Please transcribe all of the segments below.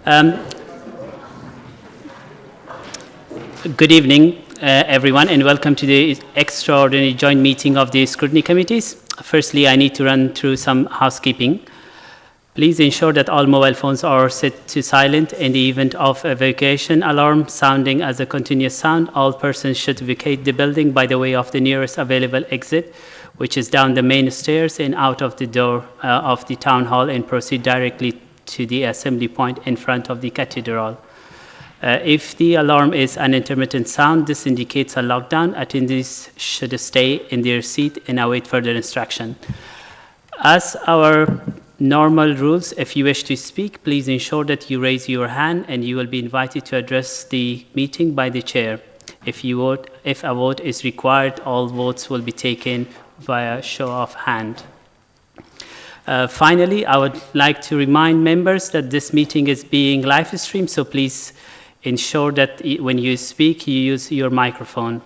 Good evening, everyone, and welcome to the extraordinary joint meeting of the Scrutiny Committees. Firstly, I need to run through some housekeeping. Please ensure that all mobile phones are set to silent. In the event of a evacuation alarm sounding as a continuous sound, all persons should vacate the building by the way of the nearest available exit, which is down the main stairs and out of the door of the town hall, and proceed directly to the assembly point in front of the cathedral. If the alarm is an intermittent sound, this indicates a lockdown. Attendees should stay in their seat and await further instruction. As our normal rules, if you wish to speak, please ensure that you raise your hand and you will be invited to address the meeting by the chair. If a vote is required, all votes will be taken via show of hand. Finally, I would like to remind members that this meeting is being live streamed, so please ensure that when you speak, you use your microphone.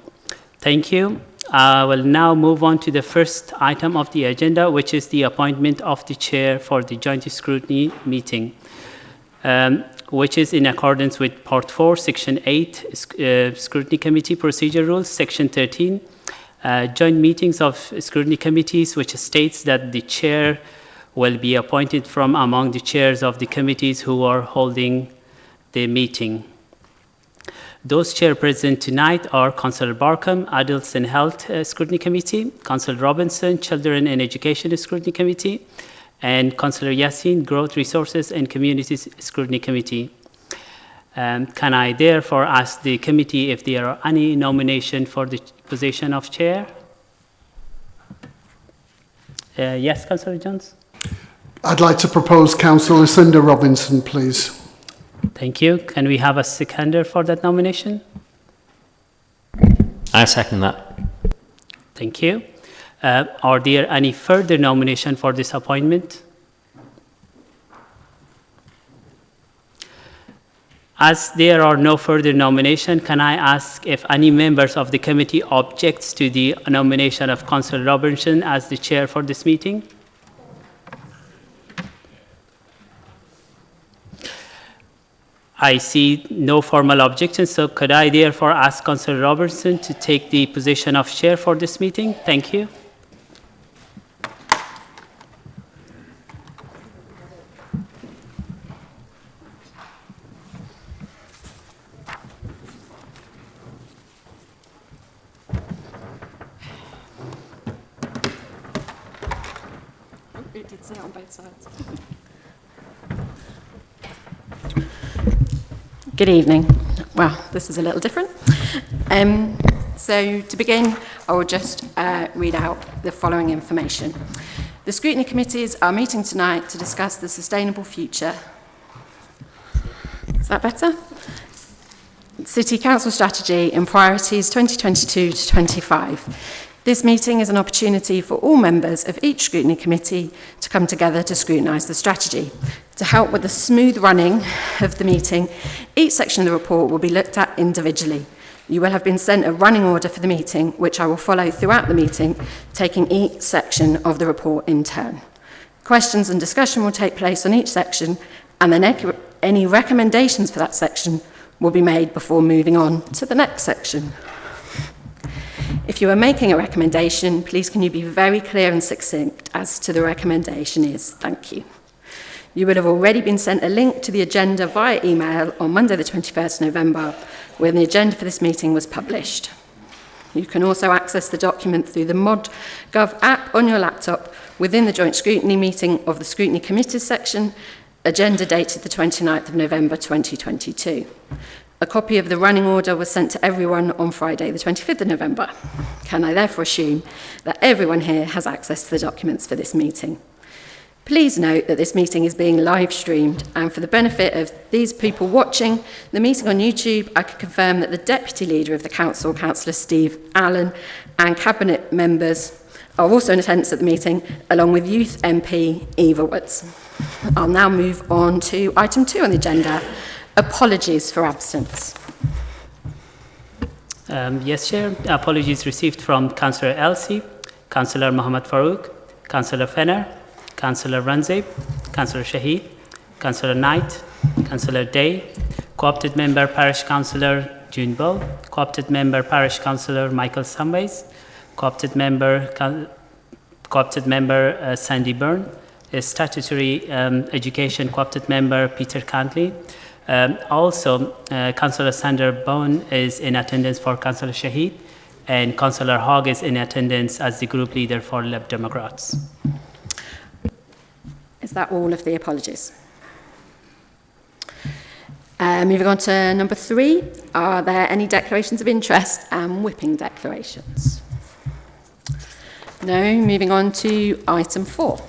Thank you. I will now move on to the first item of the agenda, which is the appointment of the chair for the joint scrutiny meeting, which is in accordance with Part 4, Section 8, Scrutiny Committee Procedure Rules, Section 13, joint meetings of scrutiny committees, which states that the chair will be appointed from among the chairs of the committees who are holding the meeting. Those chairs present tonight are Councillor Barkham, Adults and Health Scrutiny Committee, Councillor Robinson, Children and Education Scrutiny Committee, and Councillor Yassin, Growth Resources and Communities Scrutiny Committee. Can I therefore ask the committee if there are any nomination for the position of chair? Yes, Councillor Jones? I'd like to propose Councillor Lucinda Robinson, please. Thank you. Can we have a seconder for that nomination? I second that. Thank you. Are there any further nomination for this appointment? As there are no further nomination, can I ask if any members of the committee objects to the nomination of Councillor Robinson as the chair for this meeting? I see no formal objections, so could I therefore ask Councillor Robertson to take the position of chair for this meeting? Thank you. It did say on both sides. Good evening. Well, this is a little different. So to begin, I will just read out the following information. The Scrutiny Committees are meeting tonight to discuss the sustainable future. Is that better? City Council Strategy and Priorities 2022 to 25. This meeting is an opportunity for all members of each Scrutiny Committee to come together to scrutinise the strategy. To help with the smooth running of the meeting, each section of the report will be looked at individually. You will have been sent a running order for the meeting, which I will follow throughout the meeting, taking each section of the report in turn. Questions and discussion will take place on each section, and then any recommendations for that section will be made before moving on to the next section. If you are making a recommendation, please can you be very clear and succinct as to the recommendation is. Thank you. You will have already been sent a link to the agenda via email on Monday the 21st November, when the agenda for this meeting was published. You can also access the document through the ModGov app on your laptop within the joint scrutiny meeting of the Scrutiny Committees section, agenda dated the 29th of November 2022. A copy of the running order was sent to everyone on Friday the 25th of November. Can I therefore assume that everyone here has access to the documents for this meeting? Please note that this meeting is being live streamed, and for the benefit of these people watching the meeting on YouTube, I can confirm that the Deputy Leader of the Council, Councillor Steve Allen, and Cabinet members are also in attendance at the meeting, along with Youth MP Eva Woods. I'll now move on to item 2 on the agenda. Apologies for absence. Yes, Chair. Apologies received from Councillor Elsie, Councillor Mohammed Farouk, Councillor Fenner, Councillor Ranzib, Councillor Shahid, Councillor Knight, Councillor Day, Co-opted Member Parish Councillor June Bow, Co-opted Member Parish Councillor Michael Samways, Co-opted Member Sandy Byrne, a Statutory Education Co-opted Member Peter Cantley. Also, Councillor Sander Bone is in attendance for Councillor Shahid, and Councillor Hogg is in attendance as the group leader for Lib Democrats. Is that all of the apologies? Moving on to number 3, are there any declarations of interest and whipping declarations? No. Moving on to item 4.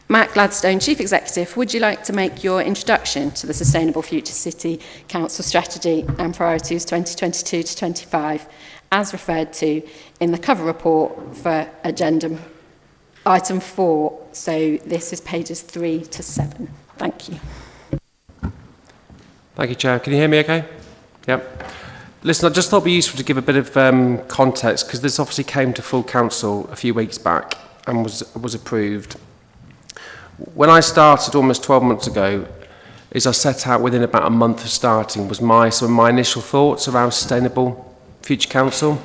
Matt Gladstone, Chief Executive, would you like to make your introduction to the Sustainable Future City Council Strategy and Priorities 2022 to 25, as referred to in the cover report for agenda item 4? So this is pages 3 to 7. Thank you. Thank you, Chair. Can you hear me okay? Yep. Listen, I just thought it'd be useful to give a bit of context, because this obviously came to full council a few weeks back and was approved. When I started almost 12 months ago, as I set out within about a month of starting, was my initial thoughts around Sustainable Future Council.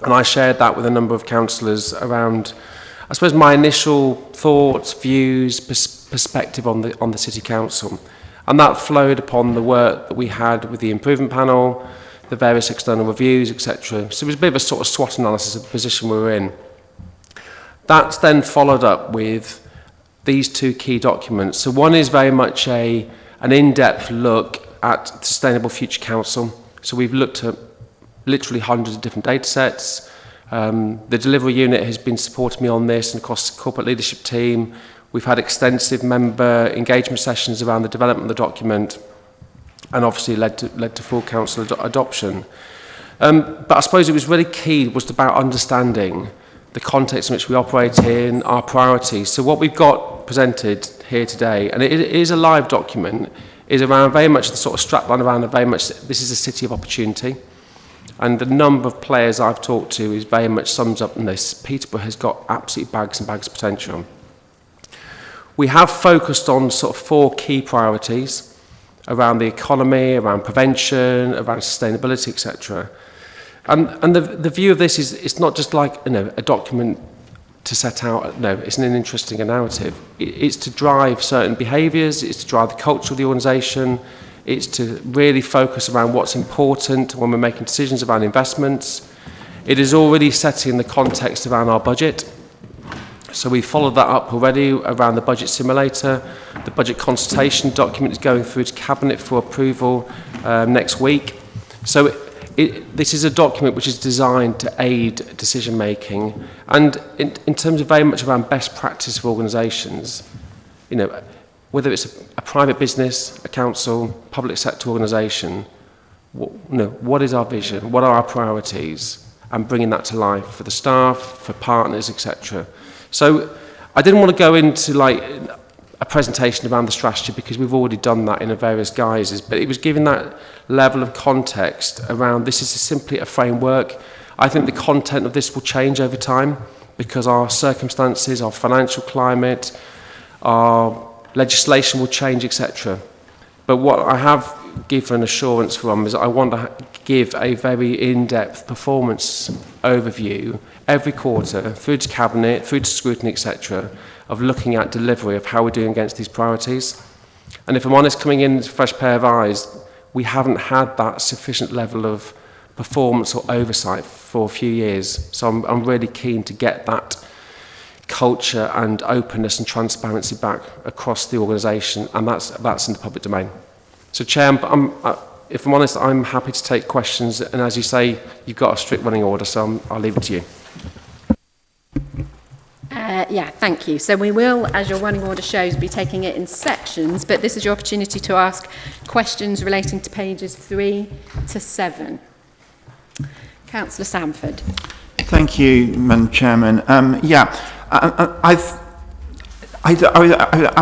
And I shared that with a number of councillors around, I suppose, my initial thoughts, views, perspective on the City Council. And that flowed upon the work that we had with the improvement panel, the various external reviews, etc. So it was a bit of a sort of SWOT analysis of the position we were in. That's then followed up with these 2 key documents. So one is very much an in-depth look at the Sustainable Future Council. So we've looked at literally hundreds of different data sets. The delivery unit has been supporting me on this, and across the corporate leadership team. We've had extensive member engagement sessions around the development of the document, and obviously led to full council adoption. But I suppose it was really key was about understanding the context in which we operate in, our priorities. So what we've got presented here today, and it is a live document, is around very much the sort of strapline around very much this is a city of opportunity. And the number of players I've talked to is very much sums up in this. Peterborough has got absolute bags and bags of potential. We have focused on sort of 4 key priorities around the economy, around prevention, around sustainability, etc. And the view of this is it's not just like a document to set out. No, it's an interesting narrative. It's to drive certain behaviours. It's to drive the culture of the organisation. It's to really focus around what's important when we're making decisions about investments. It is already setting the context around our budget. So we followed that up already around the budget simulator. The budget consultation document is going through to Cabinet for approval next week. So this is a document which is designed to aid decision making, and in terms of very much around best practice of organisations, whether it's a private business, a council, public sector organisation, what is our vision, what are our priorities, and bringing that to life for the staff, for partners, etc. So I didn't want to go into like a presentation around the strategy because we've already done that in various guises, but it was giving that level of context around this is simply a framework. I think the content of this will change over time because our circumstances, our financial climate, our legislation will change, etc. But what I have given assurance from is I want to give a very in-depth performance overview every quarter through to Cabinet, through to Scrutiny, etc., of looking at delivery of how we're doing against these priorities. And if I'm honest, coming in as a fresh pair of eyes, we haven't had that sufficient level of performance or oversight for a few years. So I'm really keen to get that culture and openness and transparency back across the organisation, and that's in the public domain. So, Chair, if I'm honest, I'm happy to take questions, and as you say, you've got a strict running order, so I'll leave it to you. Yeah, thank you. So we will, as your running order shows, be taking it in sections, but this is your opportunity to ask questions relating to pages 3 to 7. Councillor Sanford. Thank you, Madam Chairman. I'm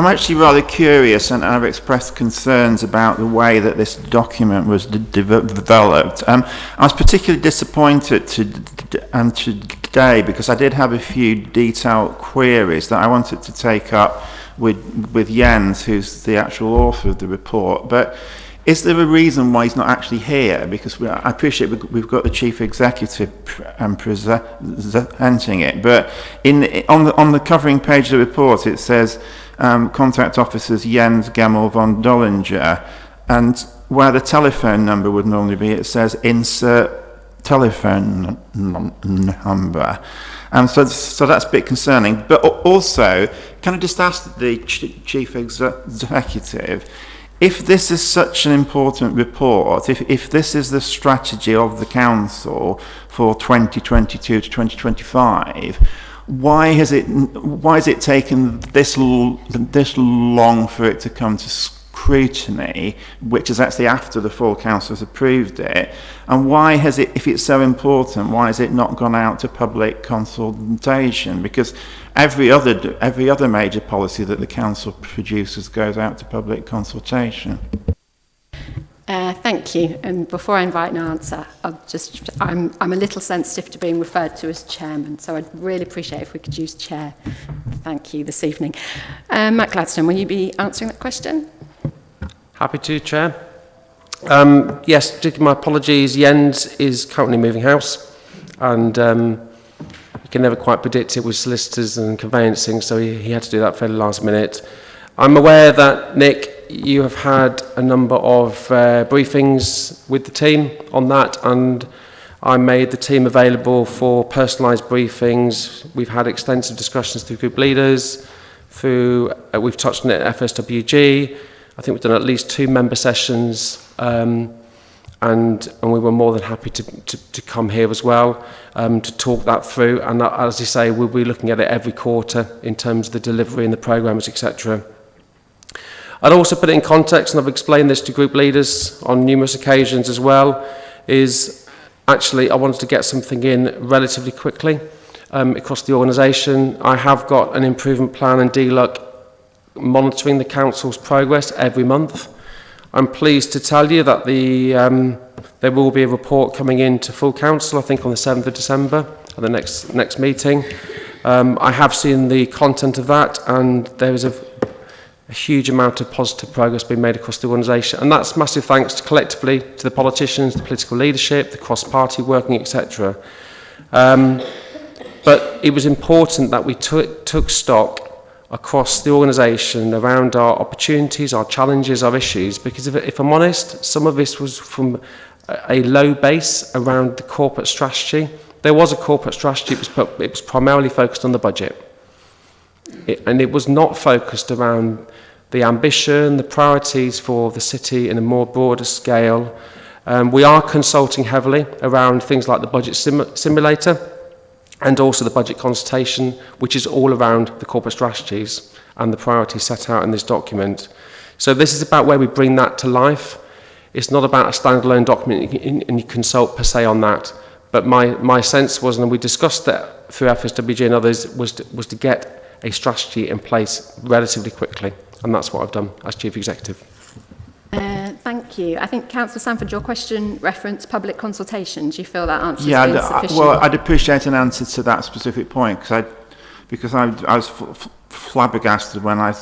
actually rather curious, and I've expressed concerns about the way that this document was developed. I was particularly disappointed today because I did have a few detailed queries that I wanted to take up with Jens, who's the actual author of the report. But is there a reason why he's not actually here? Because I appreciate we've got the chief executive presenting it, but on the covering page of the report it says contact officers Jens Gemmel von Dollinger, and where the telephone number would normally be, it says insert telephone number. So that's a bit concerning. But also, can I just ask the chief executive, if this is such an important report, if this is the strategy of the council for 2022 to 2025, why has it taken this long for it to come to scrutiny, which is actually after the full council has approved it? And why has it, if it's so important, why has it not gone out to public consultation? Because every other major policy that the council produces goes out to public consultation. Thank you. And before I invite an answer, I'm a little sensitive to being referred to as chairman, so I'd really appreciate if we could use chair. Thank you this evening. Matt Gladstone, will you be answering that question? Happy to, Chair. Yes, my apologies. Jens is currently moving house, and you can never quite predict it with solicitors and conveyancing, so he had to do that fairly last minute. I'm aware that, Nick, you have had a number of briefings with the team on that, and I made the team available for personalised briefings. We've had extensive discussions through group leaders, we've touched on it at FSWG. I think we've done at least 2 member sessions, and we were more than happy to come here as well to talk that through. And as you say, we'll be looking at it every quarter in terms of the delivery and the programmes, etc. I'd also put it in context, and I've explained this to group leaders on numerous occasions as well, is actually I wanted to get something in relatively quickly across the organisation. I have got an improvement plan and DLUC monitoring the council's progress every month. I'm pleased to tell you that there will be a report coming in to full council, I think on the 7th of December, at the next meeting. I have seen the content of that, and there is a huge amount of positive progress being made across the organisation, and that's massive thanks collectively to the politicians, the political leadership, the cross-party working, etc. But it was important that we took stock across the organisation around our opportunities, our challenges, our issues, because if I'm honest, some of this was from a low base around the corporate strategy. There was a corporate strategy, it was primarily focused on the budget. And it was not focused around the ambition, the priorities for the city in a more broader scale. We are consulting heavily around things like the budget simulator and also the budget consultation, which is all around the corporate strategies and the priorities set out in this document. So this is about where we bring that to life. It's not about a standalone document and you consult per se on that. But my sense was, and we discussed that through FSWG and others, was to get a strategy in place relatively quickly. And that's what I've done as Chief Executive. Thank you. I think, Councillor Sanford, your question referenced public consultation. Do you feel that answer has been sufficient? Well, I'd appreciate an answer to that specific point, because I was flabbergasted when I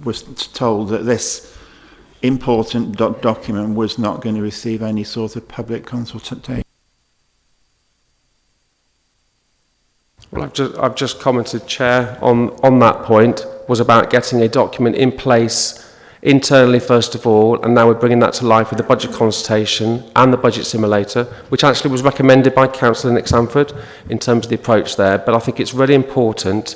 was told that this important document was not going to receive any sort of public consultation. Well, I've just commented, Chair, on that point, was about getting a document in place internally first of all, and now we're bringing that to life with the budget consultation and the budget simulator, which actually was recommended by Councillor Nick Sanford in terms of the approach there. But I think it's really important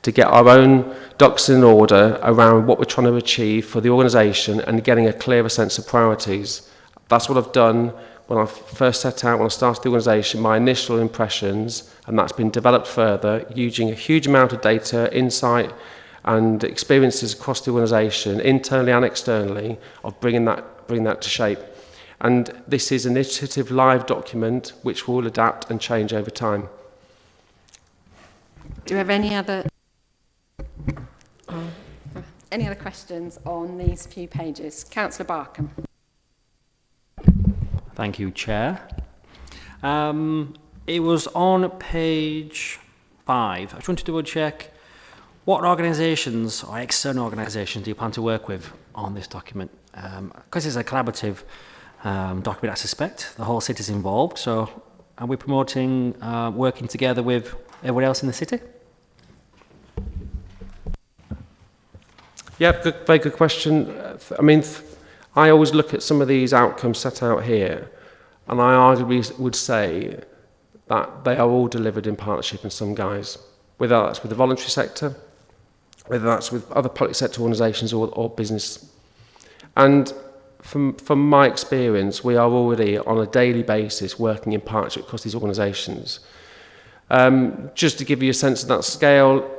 to get our own ducks in order around what we're trying to achieve for the organisation and getting a clearer sense of priorities. That's what I've done when I first set out, when I started the organisation, my initial impressions, and that's been developed further using a huge amount of data, insight and experiences across the organisation, internally and externally, of bringing that to shape. And this is an iterative live document which will adapt and change over time. Do you have any other questions on these few pages? Councillor Barkham. Thank you, Chair. It was on page 5. I just want to double check What organisations or external organisations do you plan to work with on this document? Because it's a collaborative document, I suspect. The whole city's involved, so are we promoting working together with everyone else in the city? Yeah, very good question. I mean, I always look at some of these outcomes set out here, and I arguably would say that they are all delivered in partnership in some guise, whether that's with the voluntary sector, whether that's with other public sector organisations or business. And from my experience, we are already on a daily basis working in partnership across these organisations. Just to give you a sense of that scale,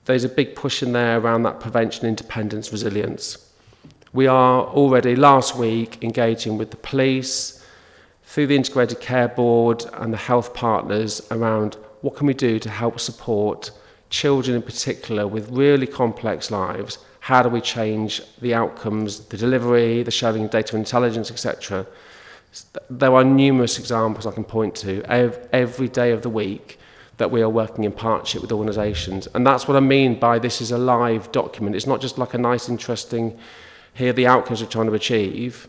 there's a big push in there around that prevention, independence, resilience. We are already, last week, engaging with the police, through the Integrated Care Board and the health partners around what can we do to help support children in particular with really complex lives. How do we change the outcomes, the delivery, the sharing of data intelligence, etc. There are numerous examples I can point to every day of the week that we are working in partnership with organisations. And that's what I mean by this is a live document. It's not just like a nice, interesting, here are the outcomes we're trying to achieve.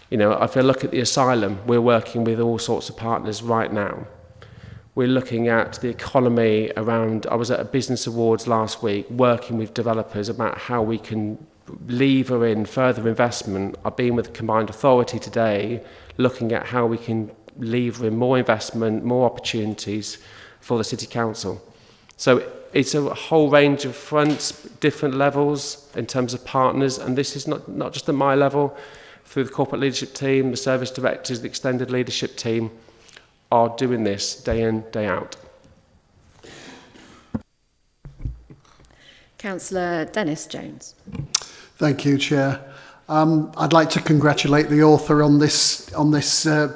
You know, if I look at the asylum, we're working with all sorts of partners right now. We're looking at the economy around, I was at a business awards last week, working with developers about how we can lever in further investment. I've been with the Combined Authority today, looking at how we can lever in more investment, more opportunities for the City Council. So it's a whole range of fronts, different levels in terms of partners, and this is not just at my level, through the corporate leadership team, the service directors, the extended leadership team are doing this day in, day out. Councillor Dennis Jones. Thank you, Chair. I'd like to congratulate the author on this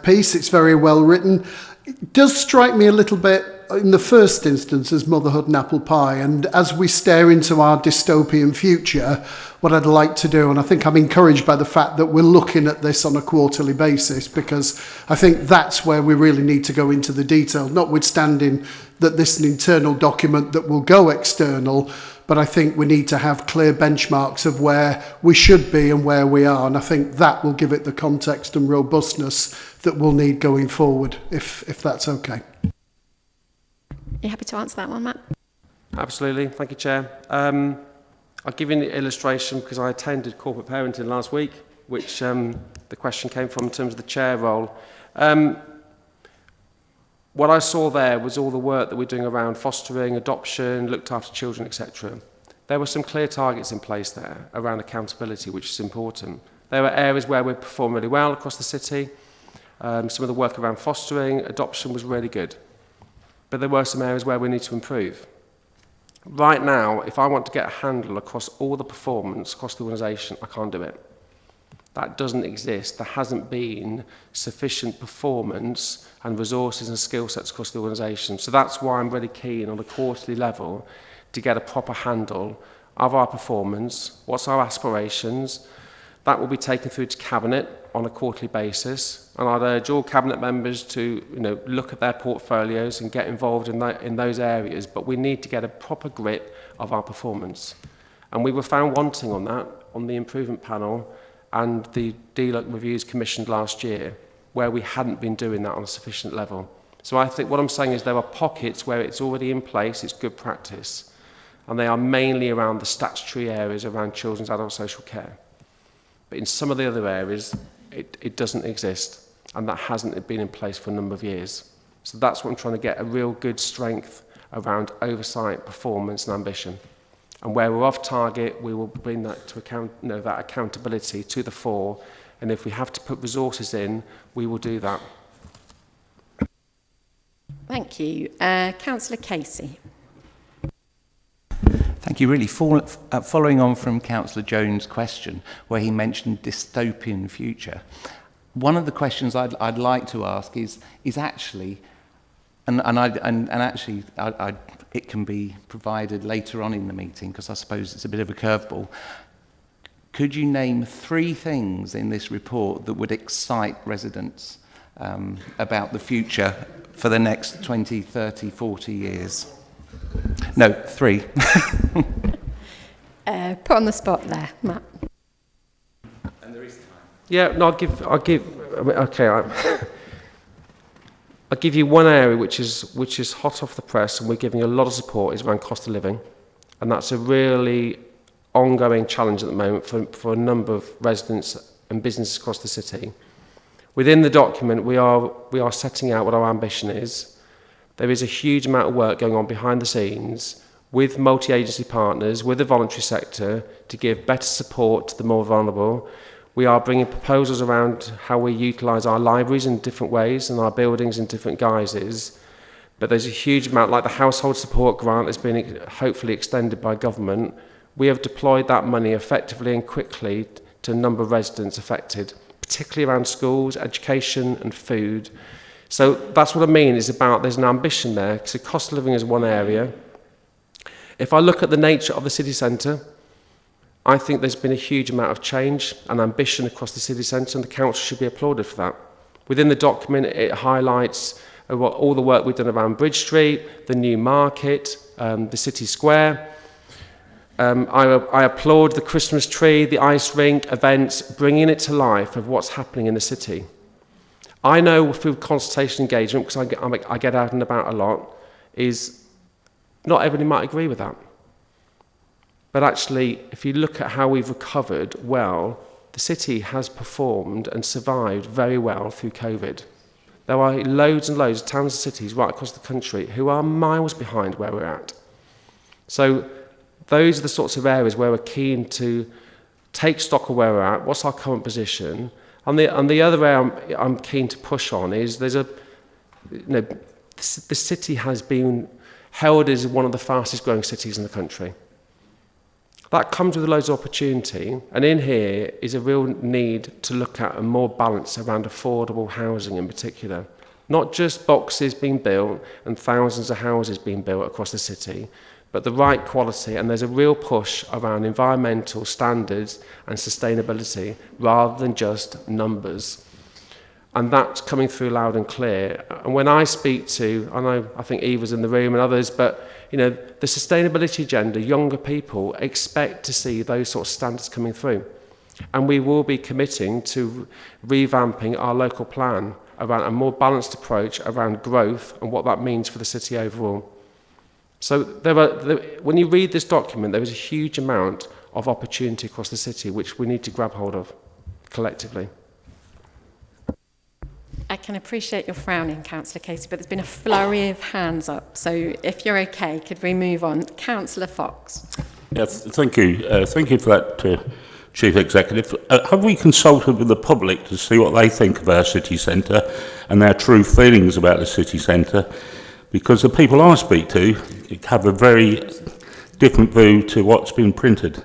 piece. It's very well written. It does strike me a little bit in the first instance as motherhood and apple pie, and as we stare into our dystopian future, what I'd like to do, and I think I'm encouraged by the fact that we're looking at this on a quarterly basis, because I think that's where we really need to go into the detail, notwithstanding that this is an internal document that will go external, but I think we need to have clear benchmarks of where we should be and where we are, and I think that will give it the context and robustness that we'll need going forward, if that's okay. Are you happy to answer that one, Matt? Absolutely, thank you, Chair. I'll give you an illustration because I attended corporate parenting last week, which the question came from in terms of the chair role. What I saw there was all the work that we're doing around fostering, adoption, looked after children, etc. There were some clear targets in place there around accountability, which is important. There were areas where we performed really well across the city. Some of the work around fostering, adoption was really good. But there were some areas where we need to improve. Right now, if I want to get a handle across all the performance across the organisation, I can't do it. That doesn't exist. There hasn't been sufficient performance and resources and skill sets across the organisation. So that's why I'm really keen on a quarterly level to get a proper handle of our performance, what's our aspirations. That will be taken through to Cabinet on a quarterly basis, and I'd urge all Cabinet members to look at their portfolios and get involved in those areas, but we need to get a proper grip of our performance. And we were found wanting on that, on the improvement panel and the DLUC reviews commissioned last year, where we hadn't been doing that on a sufficient level. So I think what I'm saying is there are pockets where it's already in place, it's good practice, and they are mainly around the statutory areas around children's adult social care. But in some of the other areas, it doesn't exist, and that hasn't been in place for a number of years. So that's what I'm trying to get, a real good strength around oversight, performance and ambition. And where we're off target, we will bring that to account, that accountability to the fore, and if we have to put resources in, we will do that. Thank you. Councillor Casey. Thank you. Really, following on from Councillor Jones' question, where he mentioned dystopian future, one of the questions I'd like to ask is actually, it can be provided later on in the meeting because I suppose it's a bit of a curveball. Could you name 3 things in this report that would excite residents about the future for the next 20, 30, 40 years? No, 3. Put on the spot there, Matt. And there is time. Yeah, no, I'll give you one area which is hot off the press, and we're giving a lot of support, is around cost of living, and that's a really ongoing challenge at the moment for a number of residents and businesses across the city. Within the document, we are setting out what our ambition is. There is a huge amount of work going on behind the scenes with multi-agency partners, with the voluntary sector, to give better support to the more vulnerable. We are bringing proposals around how we utilise our libraries in different ways and our buildings in different guises. But there's a huge amount, like the household support grant that's been hopefully extended by government. We have deployed that money effectively and quickly to a number of residents affected, particularly around schools, education and food. So that's what I mean, is about there's an ambition there. So cost of living is one area. If I look at the nature of the city centre, I think there's been a huge amount of change and ambition across the city centre, and the council should be applauded for that. Within the document, it highlights all the work we've done around Bridge Street, the new market, the city square. I applaud the Christmas tree, the ice rink, events, bringing it to life of what's happening in the city. I know through consultation engagement, because I get out and about a lot, is not everybody might agree with that. But actually, if you look at how we've recovered well, the city has performed and survived very well through COVID. There are loads and loads of towns and cities right across the country who are miles behind where we're at. So those are the sorts of areas where we're keen to take stock of where we're at, what's our current position. And the other area I'm keen to push on is the city has been held as one of the fastest growing cities in the country. That comes with loads of opportunity, and in here is a real need to look at a more balance around affordable housing in particular. Not just boxes being built and thousands of houses being built across the city, but the right quality, and there's a real push around environmental standards and sustainability rather than just numbers. And that's coming through loud and clear. And when I speak to, I think Eva's in the room and others, but the sustainability agenda, younger people expect to see those sort of standards coming through. And we will be committing to revamping our local plan around a more balanced approach around growth and what that means for the city overall. So when you read this document, there is a huge amount of opportunity across the city which we need to grab hold of collectively. I can appreciate your frowning, Councillor Casey, but there's been a flurry of hands up. So if you're okay, could we move on? Councillor Fox. Yes, thank you. Thank you for that, Chief Executive. Have we consulted with the public to see what they think of our city centre and their true feelings about the city centre? Because the people I speak to have a very different view to what's been printed.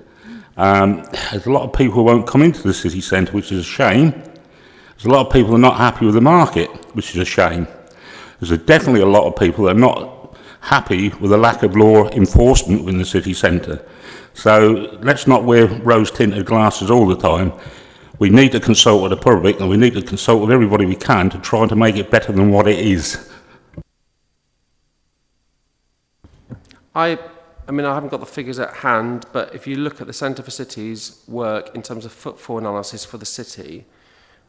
There's a lot of people who won't come into the city centre, which is a shame. There's a lot of people who are not happy with the market, which is a shame. There's definitely a lot of people that are not happy with the lack of law enforcement within the city centre. So let's not wear rose-tinted glasses all the time. We need to consult with the public, and we need to consult with everybody we can to try to make it better than what it is. I haven't got the figures at hand, but if you look at the Centre for Cities work in terms of footfall analysis for the city,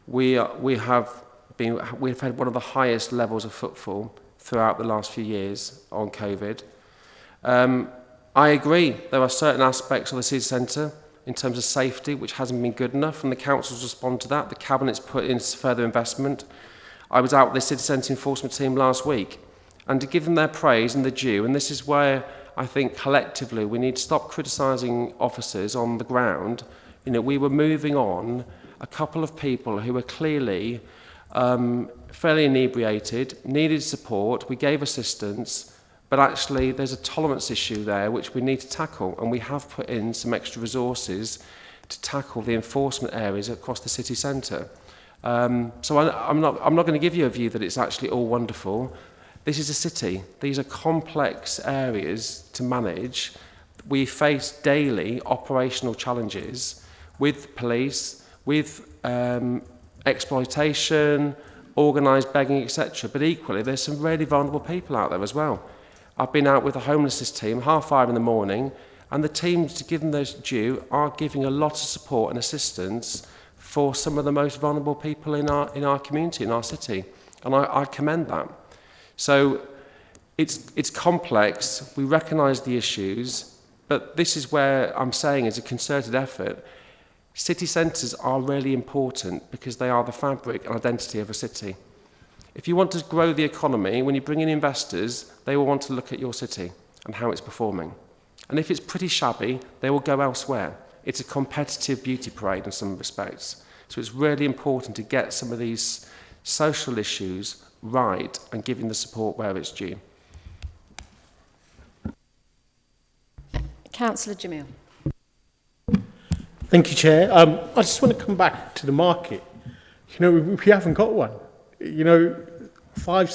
we've had one of the highest levels of footfall throughout the last few years on COVID. I agree, there are certain aspects of the city centre in terms of safety which hasn't been good enough, and the council's responded to that. The Cabinet's put in further investment. I was out with the city centre enforcement team last week, and to give them their praise and the due, and this is where I think collectively we need to stop criticising officers on the ground. We were moving on a couple of people who were clearly fairly inebriated, needed support, we gave assistance, but actually there's a tolerance issue there which we need to tackle, and we have put in some extra resources to tackle the enforcement areas across the city centre. So I'm not going to give you a view that it's actually all wonderful. This is a city. These are complex areas to manage. We face daily operational challenges with police, with exploitation, organised begging, etc. But equally, there's some really vulnerable people out there as well. I've been out with the homelessness team, 5:30 in the morning, and the teams, to give them those due, are giving a lot of support and assistance for some of the most vulnerable people in our community, in our city. And I commend that. So it's complex, we recognise the issues, but this is where I'm saying it's a concerted effort. City centres are really important because they are the fabric and identity of a city. If you want to grow the economy, when you bring in investors, they will want to look at your city and how it's performing. And if it's pretty shabby, they will go elsewhere. It's a competitive beauty parade in some respects. So it's really important to get some of these social issues right and giving the support where it's due. Councillor Jamil. Thank you, Chair. I just want to come back to the market. You know, we haven't got one. You know, 5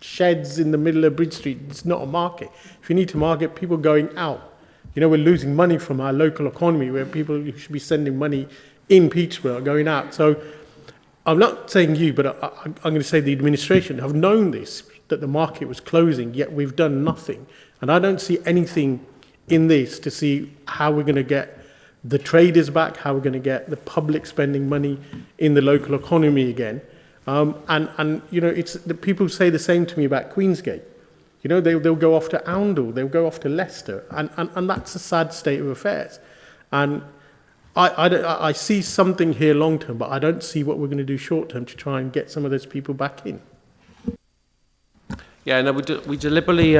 sheds in the middle of Bridge Street, it's not a market. If you need to market, people going out. You know, we're losing money from our local economy where people who should be sending money in Peterborough are going out. So I'm not saying you, but I'm going to say the administration have known this, that the market was closing, yet we've done nothing. And I don't see anything in this to see how we're going to get the traders back, how we're going to get the public spending money in the local economy again. And you know, it's the people say the same to me about Queensgate. You know, they'll go off to Oundle, they'll go off to Leicester, and that's a sad state of affairs. And I see something here long term, but I don't see what we're going to do short term to try and get some of those people back in. Yeah, no, we deliberately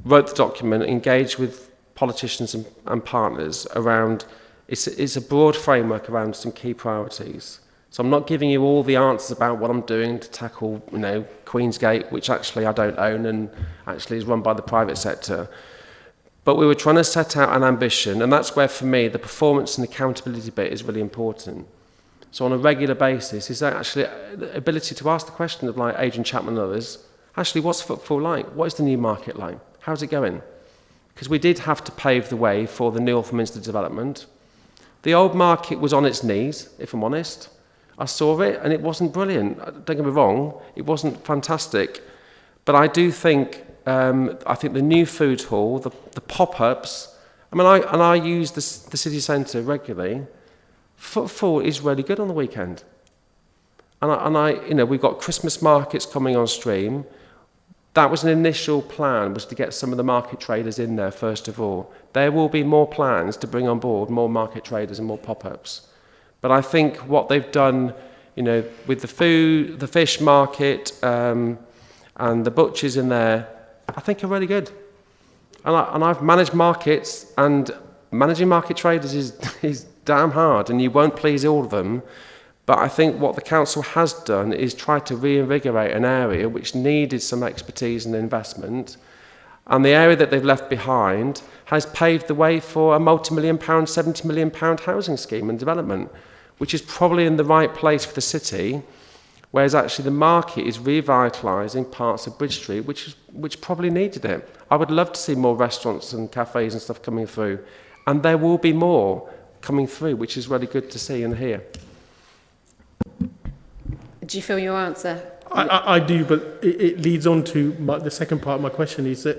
wrote the document, engaged with politicians and partners around, it's a broad framework around some key priorities. So I'm not giving you all the answers about what I'm doing to tackle, you know, Queensgate, which actually I don't own and actually is run by the private sector. But we were trying to set out an ambition, and that's where, for me, the performance and accountability bit is really important. So on a regular basis, is that actually the ability to ask the question of, like Adrian Chapman and others, actually, what's footfall like? What is the new market like? How's it going? Because we did have to pave the way for the new Minster development. The old market was on its knees, if I'm honest. I saw it and it wasn't brilliant. Don't get me wrong, it wasn't fantastic. But I do think, the new food hall, the pop-ups, I use the city centre regularly. Footfall is really good on the weekend. We've got Christmas markets coming on stream. That was an initial plan, was to get some of the market traders in there first of all. There will be more plans to bring on board more market traders and more pop-ups. But I think what they've done, you know, with the food, the fish market, and the butchers in there, I think are really good. And I've managed markets, and managing market traders is damn hard, and you won't please all of them. But I think what the council has done is try to reinvigorate an area which needed some expertise and investment. And the area that they've left behind has paved the way for a multi-million pound, £70 million housing scheme and development, which is probably in the right place for the city, whereas actually the market is revitalising parts of Bridge Street, which probably needed it. I would love to see more restaurants and cafes and stuff coming through. And there will be more coming through, which is really good to see and hear. Do you feel your answer? I do, but it leads on to the second part of my question is that,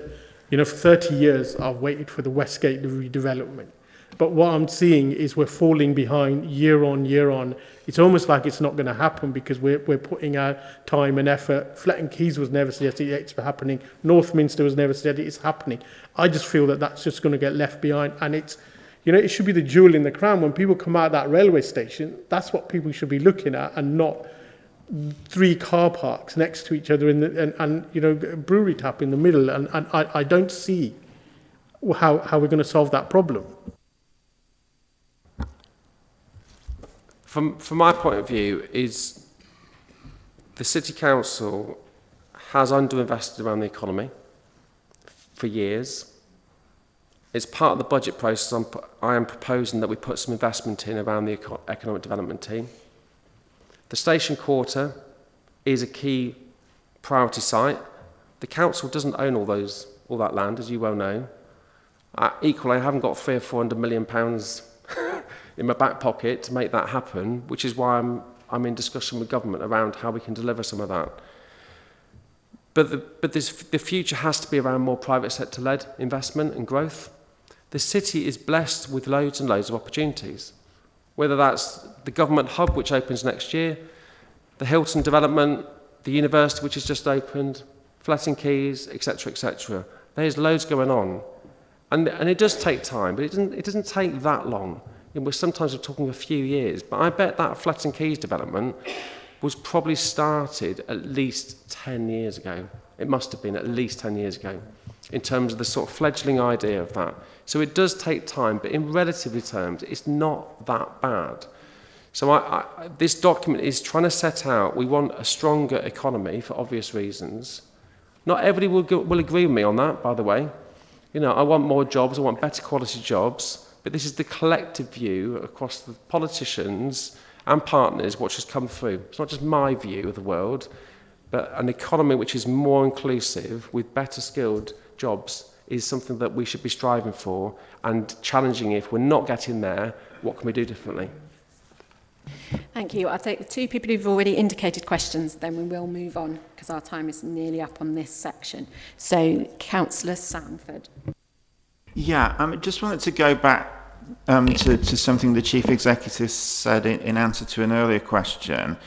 you know, for 30 years I've waited for the Westgate redevelopment. But what I'm seeing is we're falling behind year on year on. It's almost like it's not going to happen because we're putting our time and effort. Fletton Keys was never suggested it's happening. Northminster was never suggested it's happening. I just feel that that's just going to get left behind, and it's, you know, it should be the jewel in the crown. When people come out of that railway station, that's what people should be looking at, and not 3 car parks next to each other and you know, a brewery tap in the middle. And I don't see how we're going to solve that problem. From my point of view, is the City Council has underinvested around the economy for years. It's part of the budget process. I am proposing that we put some investment in around the economic development team. The station quarter is a key priority site. The council doesn't own all that land, as you well know. Equally, I haven't got £300 or £400 million in my back pocket to make that happen, which is why I'm in discussion with government around how we can deliver some of that. But the future has to be around more private sector-led investment and growth. The city is blessed with loads and loads of opportunities, whether that's the government hub, which opens next year, the Hilton development, the university, which has just opened, Fletting Keys, etc., etc. There's loads going on. And it does take time, but it doesn't take that long. Sometimes we're talking a few years, but I bet that Fletting Keys development was probably started at least 10 years ago. It must have been at least 10 years ago, in terms of the sort of fledgling idea of that. So it does take time, but in relatively terms, it's not that bad. So this document is trying to set out, we want a stronger economy for obvious reasons. Not everybody will agree with me on that, by the way. You know, I want more jobs, I want better quality jobs, but this is the collective view across the politicians and partners which has come through. It's not just my view of the world, but an economy which is more inclusive with better skilled jobs is something that we should be striving for and challenging. If we're not getting there, what can we do differently? Thank you. I'll take the two people who've already indicated questions, then we will move on because our time is nearly up on this section. So, Councillor Sanford. Yeah, I just wanted to go back to something the Chief Executive said in answer to an earlier question,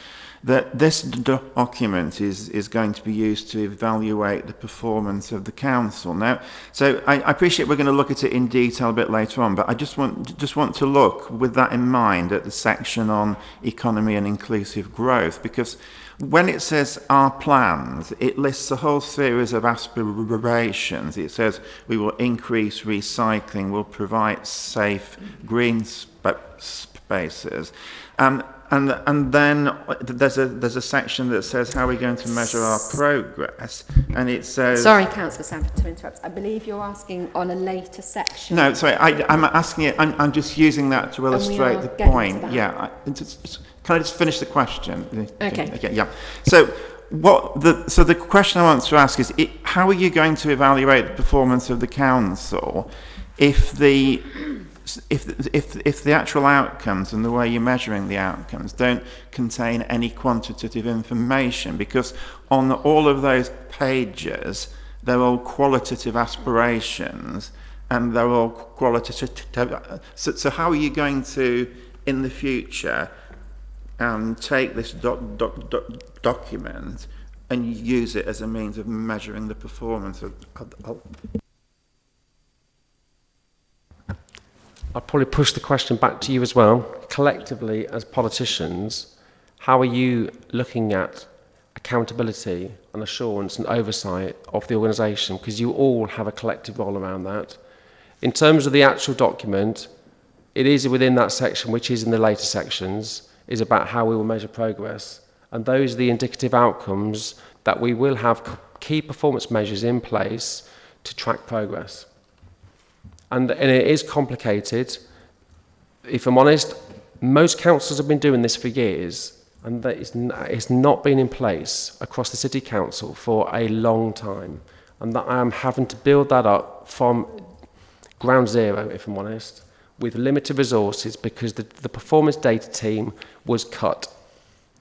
that this document is going to be used to evaluate the performance of the council. Now, so I appreciate we're going to look at it in detail a bit later on, but I just want to look with that in mind at the section on economy and inclusive growth, because when it says our plans, it lists a whole series of aspirations. It says we will increase recycling, we'll provide safe green spaces. And then there's a section that says how we're going to measure our progress, and it says... Sorry, Councillor Sanford, to interrupt. I believe you're asking on a later section. No, sorry, I'm asking it, I'm just using that to illustrate the point. Yeah, can I just finish the question? Okay, yeah. So the question I want to ask is, how are you going to evaluate the performance of the council if the actual outcomes and the way you're measuring the outcomes don't contain any quantitative information? Because on all of those pages, they're all qualitative aspirations and they're all qualitative. So how are you going to, in the future, take this document and use it as a means of measuring the performance of I'll probably push the question back to you as well. Collectively, as politicians, how are you looking at accountability and assurance and oversight of the organisation? Because you all have a collective role around that. In terms of the actual document, it is within that section, which is in the later sections, is about how we will measure progress. And those are the indicative outcomes that we will have key performance measures in place to track progress. And it is complicated. If I'm honest, most councils have been doing this for years, and it's not been in place across the city council for a long time. And that I am having to build that up from ground zero, if I'm honest, with limited resources, because the performance data team was cut,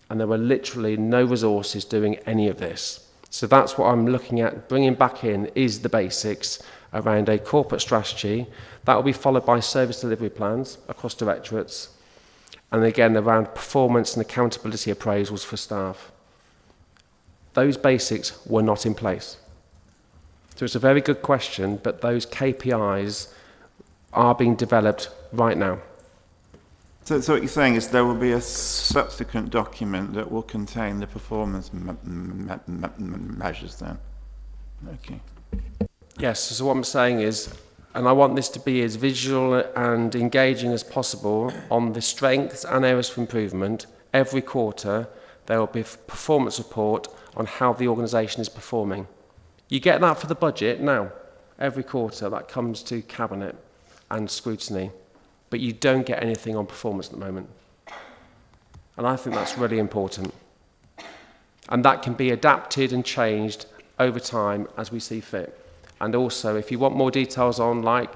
and there were literally no resources doing any of this. So that's what I'm looking at, bringing back in, is the basics around a corporate strategy. That will be followed by service delivery plans across directorates, and again around performance and accountability appraisals for staff. Those basics were not in place. So it's a very good question, but those KPIs are being developed right now. So what you're saying is there will be a subsequent document that will contain the performance measures then? Okay. Yes, so what I'm saying is, and I want this to be as visual and engaging as possible on the strengths and areas for improvement. Every quarter, there will be a performance report on how the organisation is performing. You get that for the budget now. Every quarter, that comes to Cabinet and Scrutiny. But you don't get anything on performance at the moment. And I think that's really important. And that can be adapted and changed over time as we see fit. And also, if you want more details on like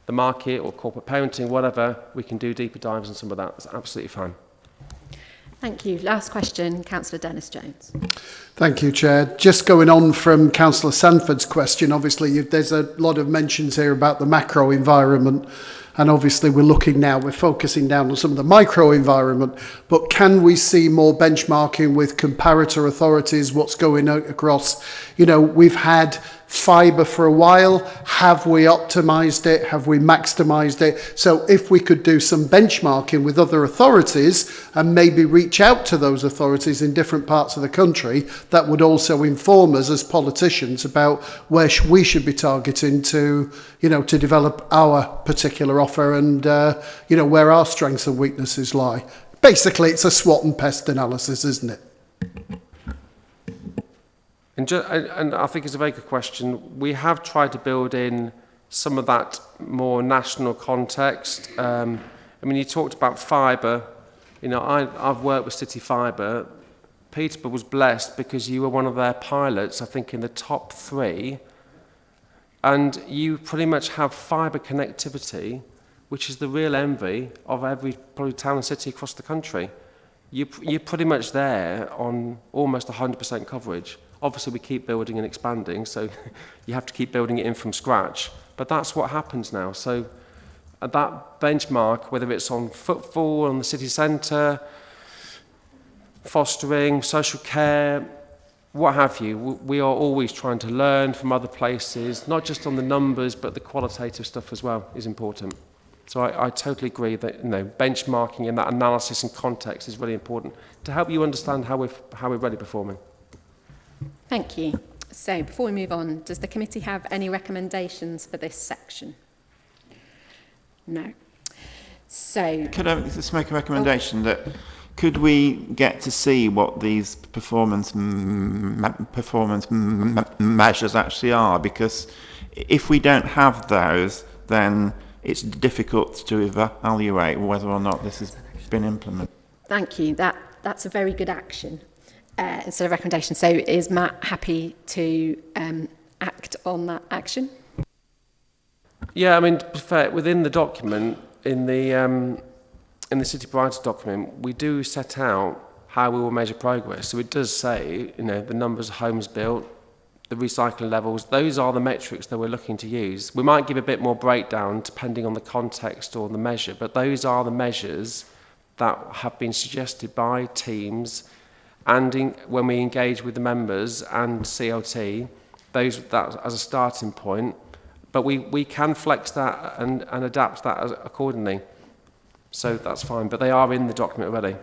the market or corporate parenting, whatever, we can do deeper dives on some of that. That's absolutely fine. Thank you. Last question, Councillor Dennis Jones. Thank you, Chair. Just going on from Councillor Sanford's question, obviously there's a lot of mentions here about the macro environment, and obviously we're focusing down on some of the micro environment, but can we see more benchmarking with comparator authorities, what's going on across? We've had fibre for a while. Have we optimised it? Have we maximised it? So if we could do some benchmarking with other authorities and maybe reach out to those authorities in different parts of the country, that would also inform us as politicians about where we should be targeting to develop our particular offer and, where our strengths and weaknesses lie. Basically, it's a SWOT and pest analysis, isn't it? And I think it's a very good question. We have tried to build in some of that more national context. You talked about fibre. I've worked with City Fibre. Peterborough was blessed because you were one of their pilots, I think, in the top 3. And you pretty much have fibre connectivity, which is the real envy of every probably town and city across the country. You're pretty much there on almost 100% coverage. Obviously, we keep building and expanding, so you have to keep building it in from scratch. But that's what happens now. So at that benchmark, whether it's on footfall, on the city centre, fostering, social care, what have you, we are always trying to learn from other places, not just on the numbers, but the qualitative stuff as well is important. So I totally agree that benchmarking and that analysis and context is really important to help you understand how we're really performing. Thank you. So before we move on, does the committee have any recommendations for this section? No. So could I just make a recommendation that could we get to see what these performance measures actually are? Because if we don't have those, then it's difficult to evaluate whether or not this has been implemented. Thank you. That's a very good action. Instead of recommendation. So is Matt happy to act on that action? Yeah, to be fair, within the document, in the city priority document, we do set out how we will measure progress. So it does say, the numbers of homes built, the recycling levels, those are the metrics that we're looking to use. We might give a bit more breakdown depending on the context or the measure, but those are the measures that have been suggested by teams. And when we engage with the members and CLT, that as a starting point, but we can flex that and adapt that accordingly. So that's fine, but they are in the document already.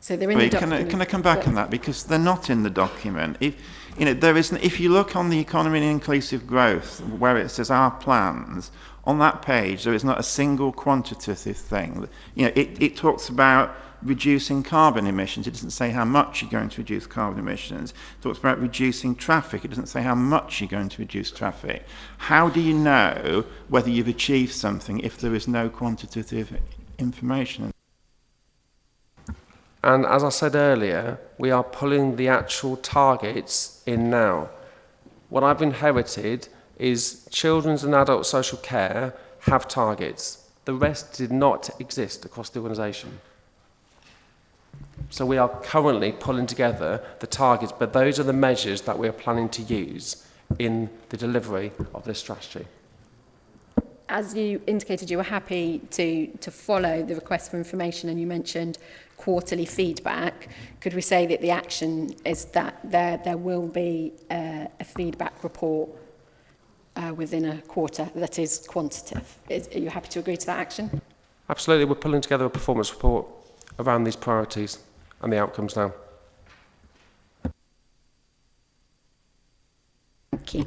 So they're in the document. Can I come back on that, because they're not in the document? If you look on the economy and inclusive growth, where it says our plans, on that page there is not a single quantitative thing. It talks about reducing carbon emissions. It doesn't say how much you're going to reduce carbon emissions. It talks about reducing traffic. It doesn't say how much you're going to reduce traffic. How do you know whether you've achieved something if there is no quantitative information? And as I said earlier, we are pulling the actual targets in now. What I've inherited is children's and adult social care have targets. The rest did not exist across the organisation. So we are currently pulling together the targets, but those are the measures that we are planning to use in the delivery of this strategy. As you indicated, you were happy to follow the request for information, and you mentioned quarterly feedback. Could we say that the action is that there will be a feedback report within a quarter that is quantitative? Are you happy to agree to that action? Absolutely. We're pulling together a performance report around these priorities and the outcomes now. Thank you.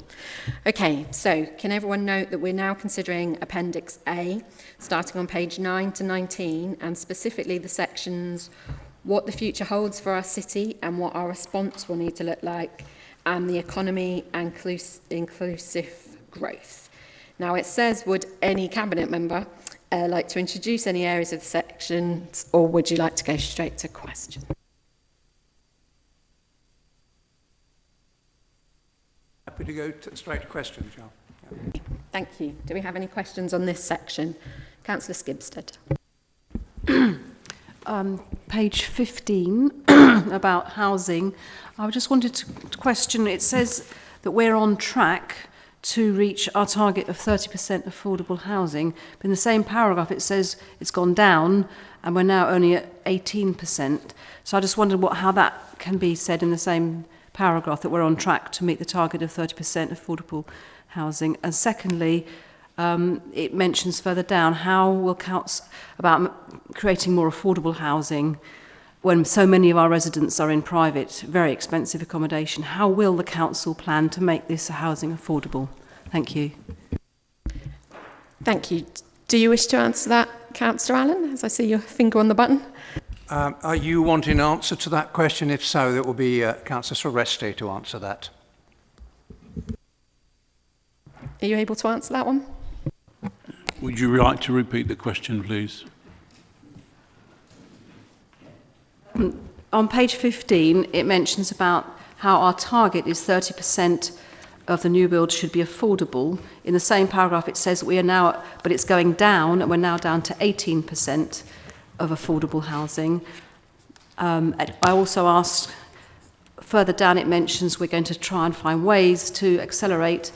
Okay, so can everyone note that we're now considering Appendix A, starting on page 9 to 19, and specifically the sections what the future holds for our city and what our response will need to look like, and the economy and inclusive growth. Now it says, would any cabinet member like to introduce any areas of the sections, or would you like to go straight to question? Happy to go straight to questions, John. Yeah. Thank you. Do we have any questions on this section? Councillor Skibsted. page 15 about housing. I just wanted to question, it says that we're on track to reach our target of 30% affordable housing, but in the same paragraph it says it's gone down and we're now only at 18%. So I just wondered how that can be said in the same paragraph, that we're on track to meet the target of 30% affordable housing. And secondly, it mentions further down, how will council about creating more affordable housing when so many of our residents are in private, very expensive accommodation? How will the council plan to make this housing affordable? Thank you. Thank you. Do you wish to answer that, Councillor Allen, as I see your finger on the button? Are you wanting an answer to that question? If so, it will be Councillor Soresti to answer that. Are you able to answer that one? Would you like to repeat the question, please? On page 15, it mentions about how our target is 30% of the new build should be affordable. In the same paragraph, it says we are now, but it's going down, and we're now down to 18% of affordable housing. I also asked, further down it mentions we're going to try and find ways to accelerate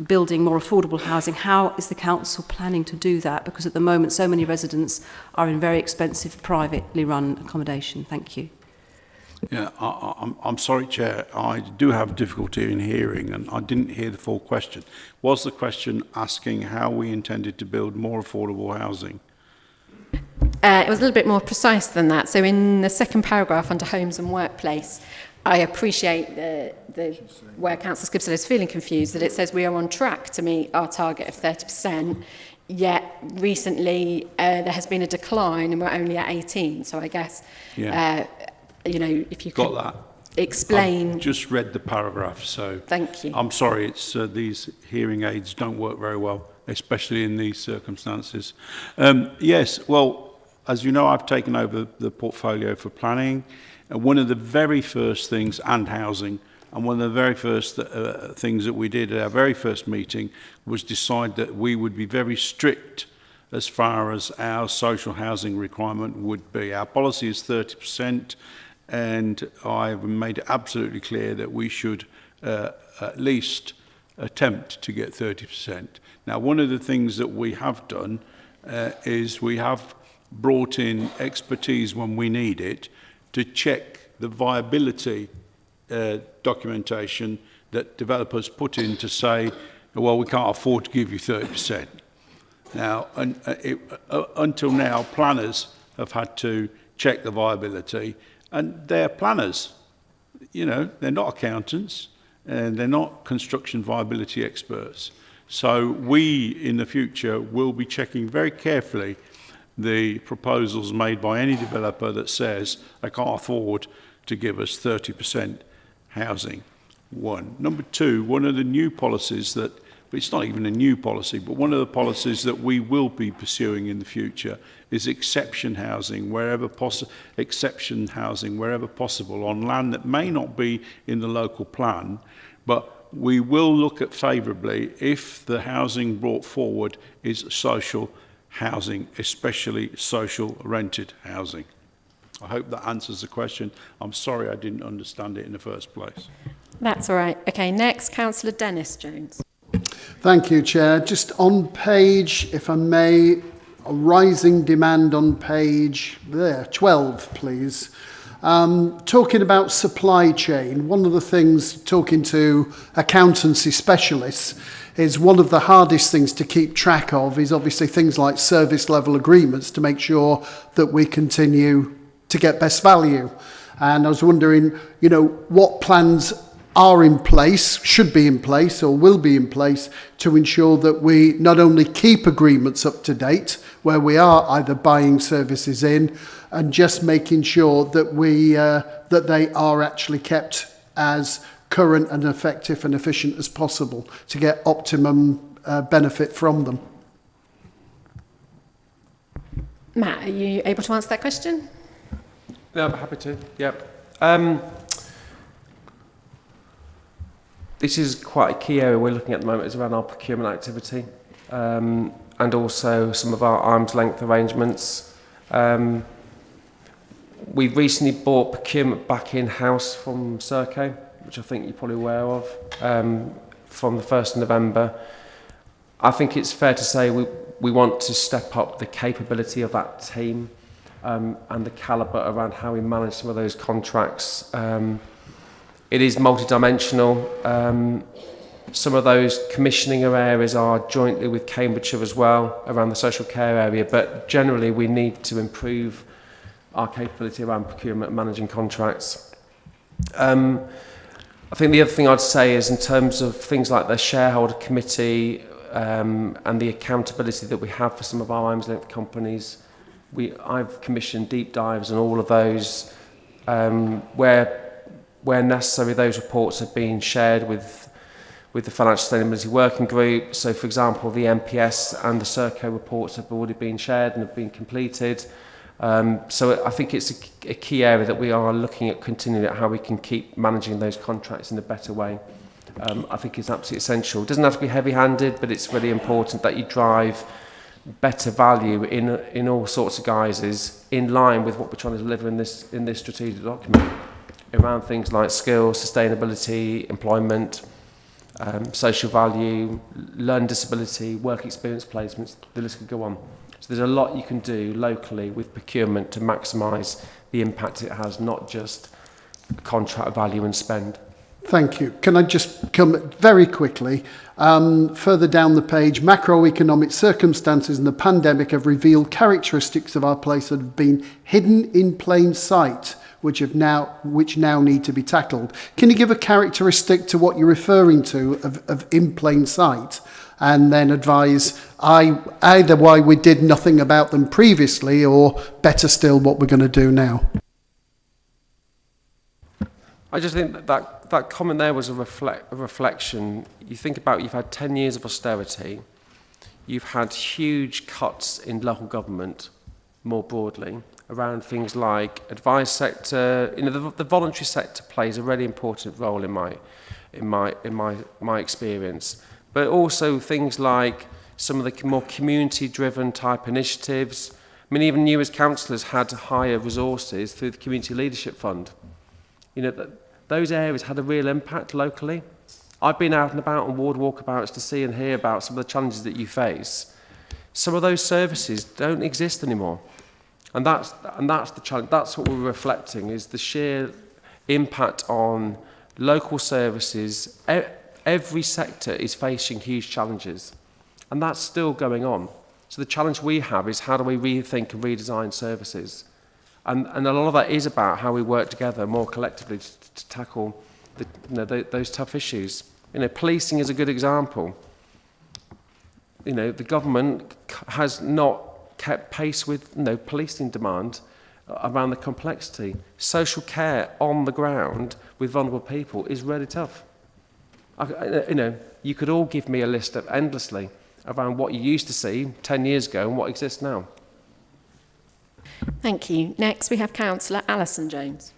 building more affordable housing. How is the council planning to do that? Because at the moment, so many residents are in very expensive privately run accommodation. Thank you. Yeah, I'm sorry, Chair. I do have difficulty in hearing, and I didn't hear the full question. Was the question asking how we intended to build more affordable housing? It was a little bit more precise than that. So in the second paragraph under homes and workplace, I appreciate where Councillor Skibsted is feeling confused, that it says we are on track to meet our target of 30%, yet recently there has been a decline and we're only at 18. So I guess, you know, if you could explain. I've just read the paragraph, so thank you. I'm sorry, it's these hearing aids don't work very well, especially in these circumstances. Yes, well, as you know, I've taken over the portfolio for planning. And one of the very first things, and housing, and one of the very first things that we did at our very first meeting was decide that we would be very strict as far as our social housing requirement would be. Our policy is 30%, and I've made it absolutely clear that we should at least attempt to get 30%. Now, one of the things that we have done is we have brought in expertise when we need it to check the viability documentation that developers put in to say, well, we can't afford to give you 30%. Now, until now, planners have had to check the viability, and they're planners. You know, they're not accountants, and they're not construction viability experts. So we, in the future, will be checking very carefully the proposals made by any developer that says they can't afford to give us 30% housing. One. Number two, one of the new policies that, it's not even a new policy, but one of the policies that we will be pursuing in the future is exception housing wherever possible on land that may not be in the local plan, but we will look at favourably if the housing brought forward is social housing, especially social rented housing. I hope that answers the question. I'm sorry I didn't understand it in the first place. That's all right. Okay, next, Councillor Dennis Jones. Thank you, Chair. Just on page, if I may, a rising demand on page 12, please. Talking about supply chain, one of the things, talking to accountancy specialists, is one of the hardest things to keep track of is obviously things like service level agreements to make sure that we continue to get best value. And I was wondering, you know, what plans are in place, should be in place, or will be in place to ensure that we not only keep agreements up to date, where we are either buying services in, and just making sure that we that they are actually kept as current and effective and efficient as possible to get optimum benefit from them. Matt, are you able to answer that question? Yeah, I'm happy to. Yep. This is quite a key area we're looking at the moment, is around our procurement activity, and also some of our arm's length arrangements. we've recently brought procurement back in-house from Serco, which I think you're probably aware of, from the 1st of November. I think it's fair to say we want to step up the capability of that team and the calibre around how we manage some of those contracts. It is multidimensional. Some of those commissioning areas are jointly with Cambridgeshire as well, around the social care area, but generally we need to improve our capability around procurement and managing contracts. I think the other thing I'd say is in terms of things like the shareholder committee and the accountability that we have for some of our arm's length companies, I've commissioned deep dives on all of those where necessary. Those reports have been shared with the Financial Sustainability Working Group. So, for example, the MPS and the Serco reports have already been shared and have been completed. So I think it's a key area that we are looking at continuing at how we can keep managing those contracts in a better way. I think it's absolutely essential. It doesn't have to be heavy-handed, but it's really important that you drive better value in all sorts of guises, in line with what we're trying to deliver in this strategic document, around things like skills, sustainability, employment, social value, learning disability, work experience placements, the list could go on. So there's a lot you can do locally with procurement to maximise the impact it has, not just contract value and spend. Thank you. Can I just come very quickly? Further down the page, macroeconomic circumstances and the pandemic have revealed characteristics of our place that have been hidden in plain sight, which now need to be tackled. Can you give a characteristic to what you're referring to of in plain sight, and then advise either why we did nothing about them previously, or better still, what we're going to do now? I just think that comment there was a reflection. You think about, you've had 10 years of austerity, you've had huge cuts in local government more broadly, around things like advice sector. You know, the voluntary sector plays a really important role in my experience, but also things like some of the more community-driven type initiatives. I mean, even you as councillors had higher resources through the Community Leadership Fund. You know, those areas had a real impact locally. I've been out and about on ward walkabouts to see and hear about some of the challenges that you face. Some of those services don't exist anymore. And that's the challenge. That's what we're reflecting, is the sheer impact on local services. Every sector is facing huge challenges, and that's still going on. So the challenge we have is, how do we rethink and redesign services? And a lot of that is about how we work together more collectively to tackle those tough issues. You know, policing is a good example. You know, the government has not kept pace with policing demand around the complexity. Social care on the ground with vulnerable people is really tough. You could all give me a list of endlessly around what you used to see 10 years ago and what exists now. Thank you. Next we have Councillor Alison Jones.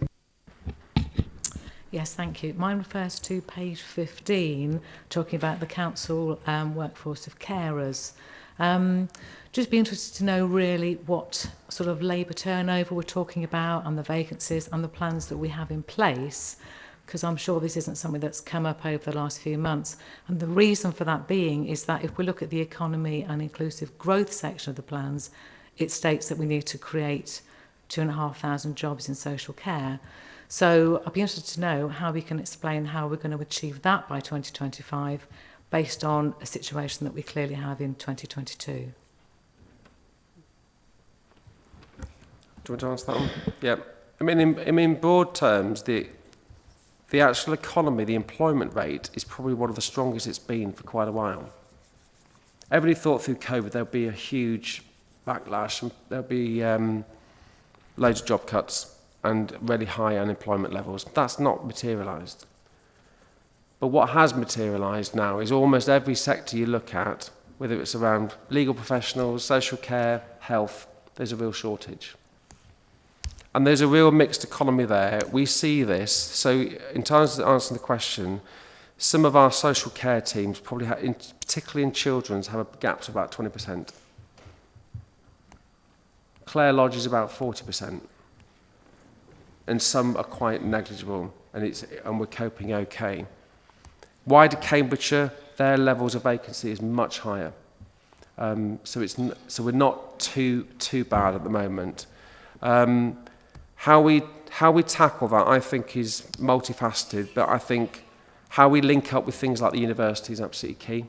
Yes, thank you. Mine refers to page 15, talking about the council workforce of carers. Just be interested to know really what sort of labour turnover we're talking about, and the vacancies and the plans that we have in place, because I'm sure this isn't something that's come up over the last few months. And the reason for that being is that if we look at the economy and inclusive growth section of the plans, it states that we need to create 2,500 jobs in social care. So I'd be interested to know how we can explain how we're going to achieve that by 2025 based on a situation that we clearly have in 2022. Do you want to answer that one? Yeah. I mean, in broad terms, the actual economy, the employment rate, is probably one of the strongest it's been for quite a while. Everybody thought through COVID there'll be a huge backlash, and there'll be loads of job cuts and really high unemployment levels. That's not materialised. But what has materialised now is almost every sector you look at, whether it's around legal professionals, social care, health, there's a real shortage. And there's a real mixed economy there. We see this. So in terms of answering the question, some of our social care teams probably have, particularly in children's, have a gap to about 20%. Clare Lodge is about 40%. and some are quite negligible, and we're coping okay. Wider Cambridgeshire, their levels of vacancy is much higher. So we're not too bad at the moment. How we tackle that, I think, is multifaceted, but I think how we link up with things like the university is absolutely key.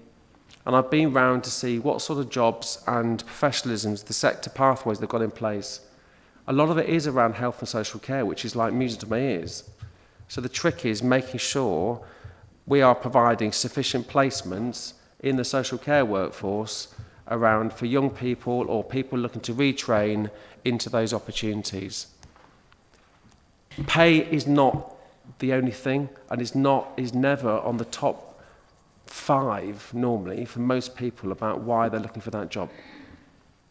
And I've been round to see what sort of jobs and professionalisms, the sector pathways they've got in place. A lot of it is around health and social care, which is like music to my ears. So the trick is making sure we are providing sufficient placements in the social care workforce around for young people or people looking to retrain into those opportunities. Pay is not the only thing, and is never on the top 5 normally for most people about why they're looking for that job.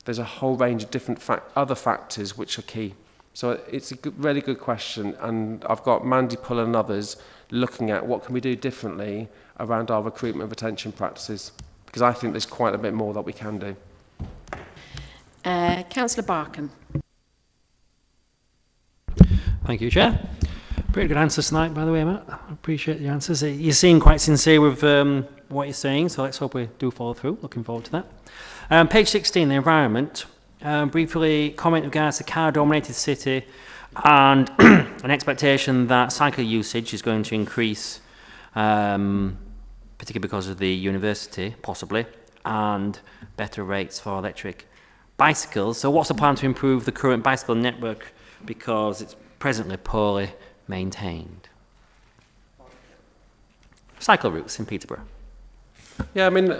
There's a whole range of different other factors which are key. So it's a really good question, and I've got Mandy Pull and others looking at what can we do differently around our recruitment and retention practices, because I think there's quite a bit more that we can do. Councillor Barkham. Thank you, Chair. Pretty good answers tonight, by the way, Matt. I appreciate the answers. You seem quite sincere with what you're saying, so let's hope we do follow through. Looking forward to that. Page 16, the environment. Briefly, comment regards the car-dominated city and an expectation that cycle usage is going to increase, particularly because of the university, possibly, and better rates for electric bicycles. So what's the plan to improve the current bicycle network, because it's presently poorly maintained? Cycle routes in Peterborough. Yeah, I mean,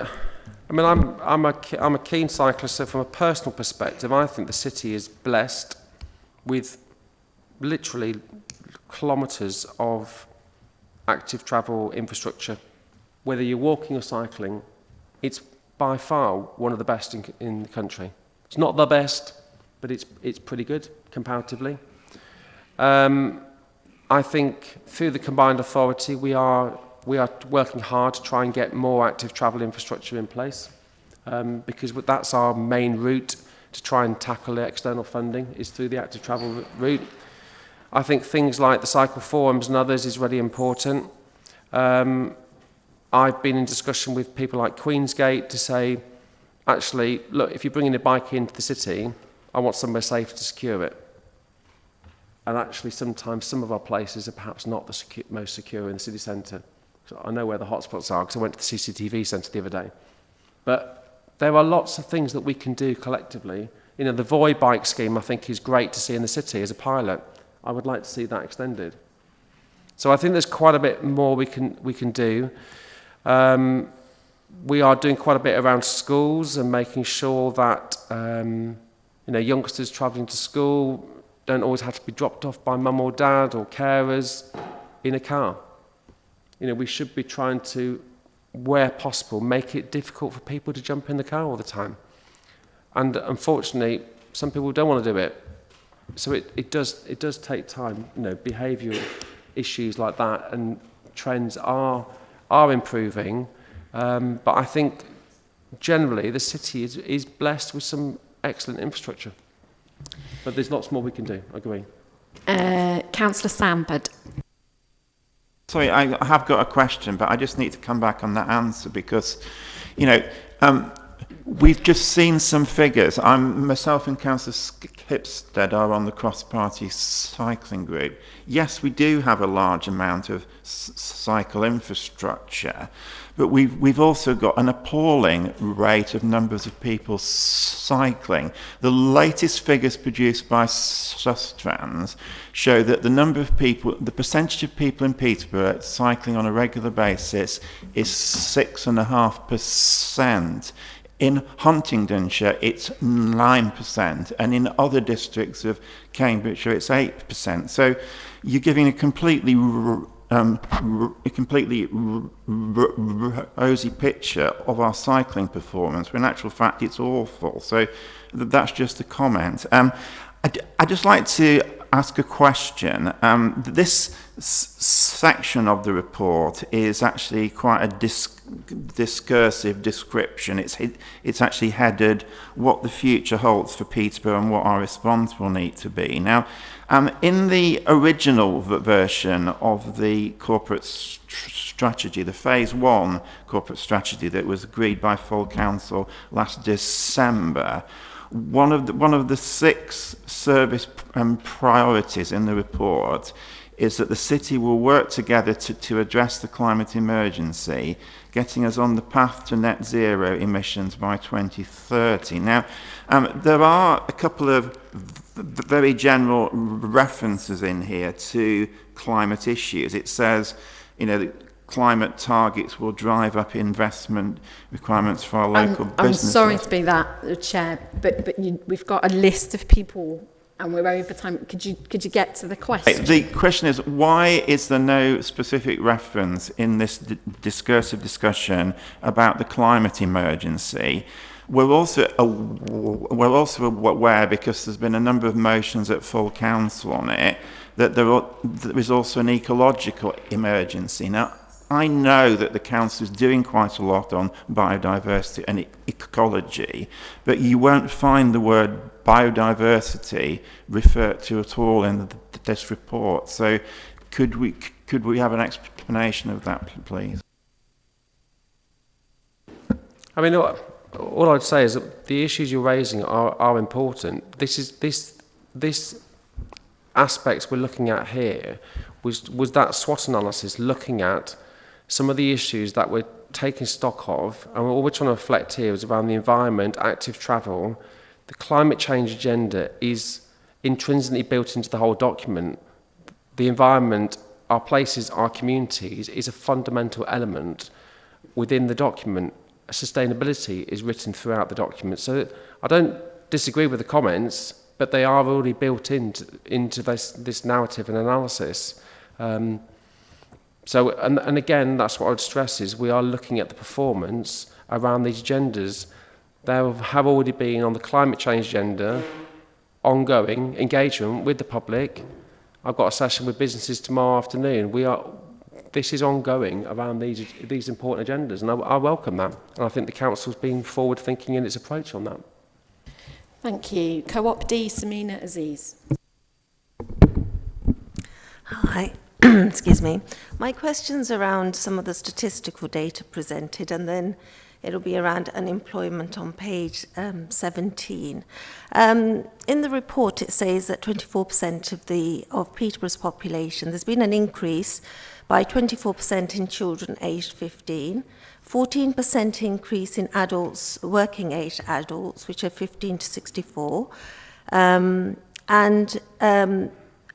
I'm a keen cyclist, so from a personal perspective, I think the city is blessed with literally kilometres of active travel infrastructure. Whether you're walking or cycling, it's by far one of the best in the country. It's not the best, but it's pretty good comparatively. I think through the combined authority, we are working hard to try and get more active travel infrastructure in place, because that's our main route to try and tackle the external funding, is through the active travel route. I think things like the cycle forums and others is really important. I've been in discussion with people like Queensgate to say, actually, look, if you're bringing a bike into the city, I want somewhere safe to secure it. And actually, sometimes some of our places are perhaps not the most secure in the city centre. So I know where the hotspots are because I went to the CCTV centre the other day. But there are lots of things that we can do collectively. You know, the Voy bike scheme, I think, is great to see in the city as a pilot. I would like to see that extended. So I think there's quite a bit more we can do. We are doing quite a bit around schools and making sure that youngsters travelling to school don't always have to be dropped off by mum or dad or carers in a car. You know, we should be trying to, where possible, make it difficult for people to jump in the car all the time. And unfortunately, some people don't want to do it. So it does take time. You know, behavioural issues like that and trends are improving. But I think generally the city is blessed with some excellent infrastructure. But there's lots more we can do, I agree. Councillor Sandford. Sorry, I have got a question, but I just need to come back on that answer because, we've just seen some figures. Myself and Councillor Hipstead are on the cross-party cycling group. Yes, we do have a large amount of cycle infrastructure, but we've also got an appalling rate of numbers of people cycling. The latest figures produced by Sustrans show that the percentage of people in Peterborough cycling on a regular basis is 6.5%. In Huntingdonshire, it's 9%, and in other districts of Cambridgeshire, it's 8%. So you're giving a completely rosy picture of our cycling performance, when in actual fact it's awful. So that's just a comment. I'd just like to ask a question? This section of the report is actually quite a discursive description. It's actually headed "What the future holds for Peterborough and what our response will need to be." Now, in the original version of the corporate strategy, the Phase 1 corporate strategy that was agreed by full council last December, one of the 6 service priorities in the report is that the city will work together to address the climate emergency, getting us on the path to net zero emissions by 2030. Now, there are a couple of very general references in here to climate issues. It says, that climate targets will drive up investment requirements for our local businesses. I'm sorry to be that, Chair, but we've got a list of people and we're over time. Could you get to the question? The question is, why is there no specific reference in this discursive discussion about the climate emergency? We're also aware, because there's been a number of motions at full council on it, that there is also an ecological emergency. Now, I know that the council is doing quite a lot on biodiversity and ecology, but you won't find the word biodiversity referred to at all in this report. So could we have an explanation of that, please? I mean, all I'd say is that the issues you're raising are important. This aspects we're looking at here was that SWOT analysis looking at some of the issues that we're taking stock of, and all we're trying to reflect here is around the environment, active travel. The climate change agenda is intrinsically built into the whole document. The environment, our places, our communities is a fundamental element within the document. Sustainability is written throughout the document. So I don't disagree with the comments, but they are already built into this narrative and analysis. So again, that's what I would stress, is we are looking at the performance around these agendas. There have already been on the climate change agenda, ongoing engagement with the public. I've got a session with businesses tomorrow afternoon. This is ongoing around these important agendas, and I welcome that. And I think the council's been forward thinking in its approach on that. Thank you. Co-op D, Samina Aziz. Hi. Excuse me. My question's around some of the statistical data presented, and then it'll be around unemployment on page 17. In the report, it says that 24% of Peterborough's population, there's been an increase by 24% in children aged 15, 14% increase in adults, working age adults, which are 15 to 64,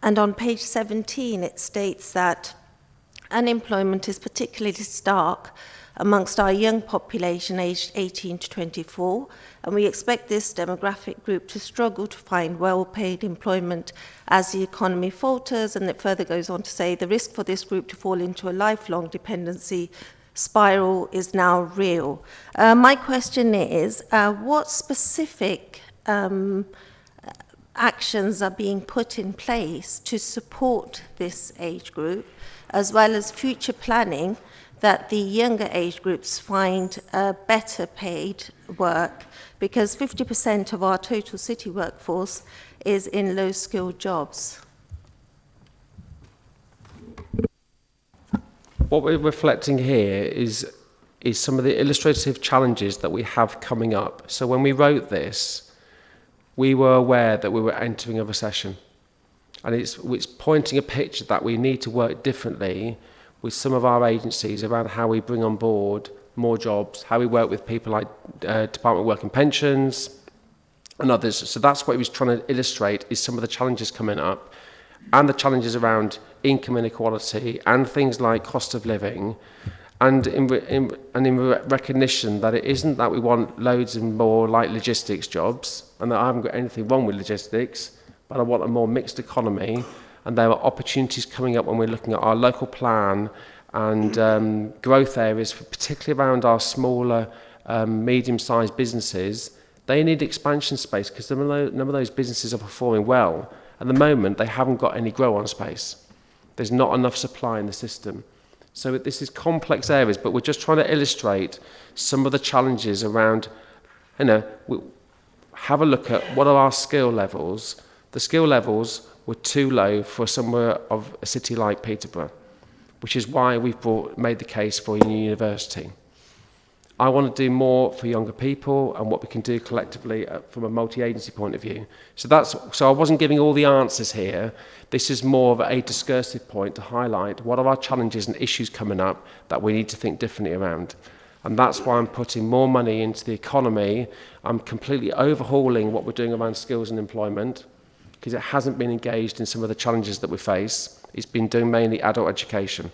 and on page 17, it states that unemployment is particularly stark amongst our young population aged 18 to 24, and we expect this demographic group to struggle to find well-paid employment as the economy falters. And it further goes on to say the risk for this group to fall into a lifelong dependency spiral is now real. My question is, what specific actions are being put in place to support this age group, as well as future planning that the younger age groups find better paid work, because 50% of our total city workforce is in low-skilled jobs? What we're reflecting here is some of the illustrative challenges that we have coming up. So when we wrote this, we were aware that we were entering a recession, and it's pointing a picture that we need to work differently with some of our agencies around how we bring on board more jobs, how we work with people like Department of Work and Pensions and others. So that's what he was trying to illustrate, is some of the challenges coming up and the challenges around income inequality and things like cost of living, and in recognition that it isn't that we want loads and more like logistics jobs, and that I haven't got anything wrong with logistics, but I want a more mixed economy. And there are opportunities coming up when we're looking at our local plan and growth areas, particularly around our smaller, medium-sized businesses. They need expansion space because a number of those businesses are performing well, At the moment, they haven't got any grow-on space. There's not enough supply in the system. So this is complex areas, but we're just trying to illustrate some of the challenges around, have a look at what are our skill levels. The skill levels were too low for somewhere of a city like Peterborough, which is why we've made the case for a new university. I want to do more for younger people and what we can do collectively from a multi-agency point of view. So I wasn't giving all the answers here. This is more of a discursive point to highlight what are our challenges and issues coming up that we need to think differently around. And that's why I'm putting more money into the economy. I'm completely overhauling what we're doing around skills and employment, because it hasn't been engaged in some of the challenges that we face. It's been doing mainly adult education.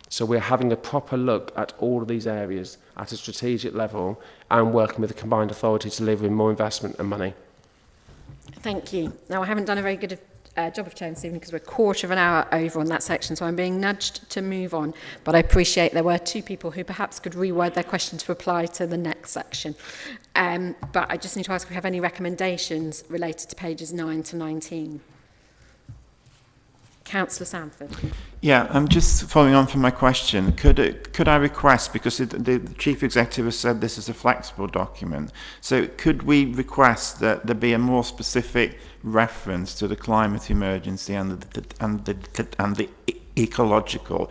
So we're having a proper look at all of these areas at a strategic level and working with the combined authority to deliver more investment and money. Thank you. Now, I haven't done a very good job of chair this evening because we're a quarter of an hour over on that section, so I'm being nudged to move on. But I appreciate there were two people who perhaps could reword their question to apply to the next section. But I just need to ask if we have any recommendations related to pages 9 to 19. Councillor Sanford. Yeah, I'm just following on from my question. Could I request, because the Chief Executive has said this is a flexible document, so could we request that there be a more specific reference to the climate emergency and the ecological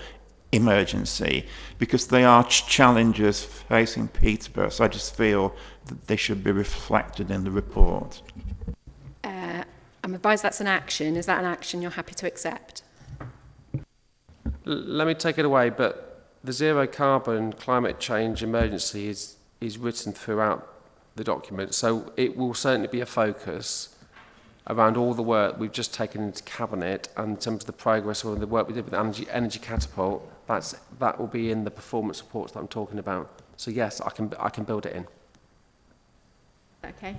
emergency, because they are challenges facing Peterborough, so I just feel that they should be reflected in the report. I'm advised that's an action. Is that an action you're happy to accept? Let me take it away, but the zero carbon climate change emergency is written throughout the document, so it will certainly be a focus around all the work we've just taken into Cabinet and in terms of the progress or the work we did with Energy Catapult. That will be in the performance reports that I'm talking about. So yes, I can build it in. Okay.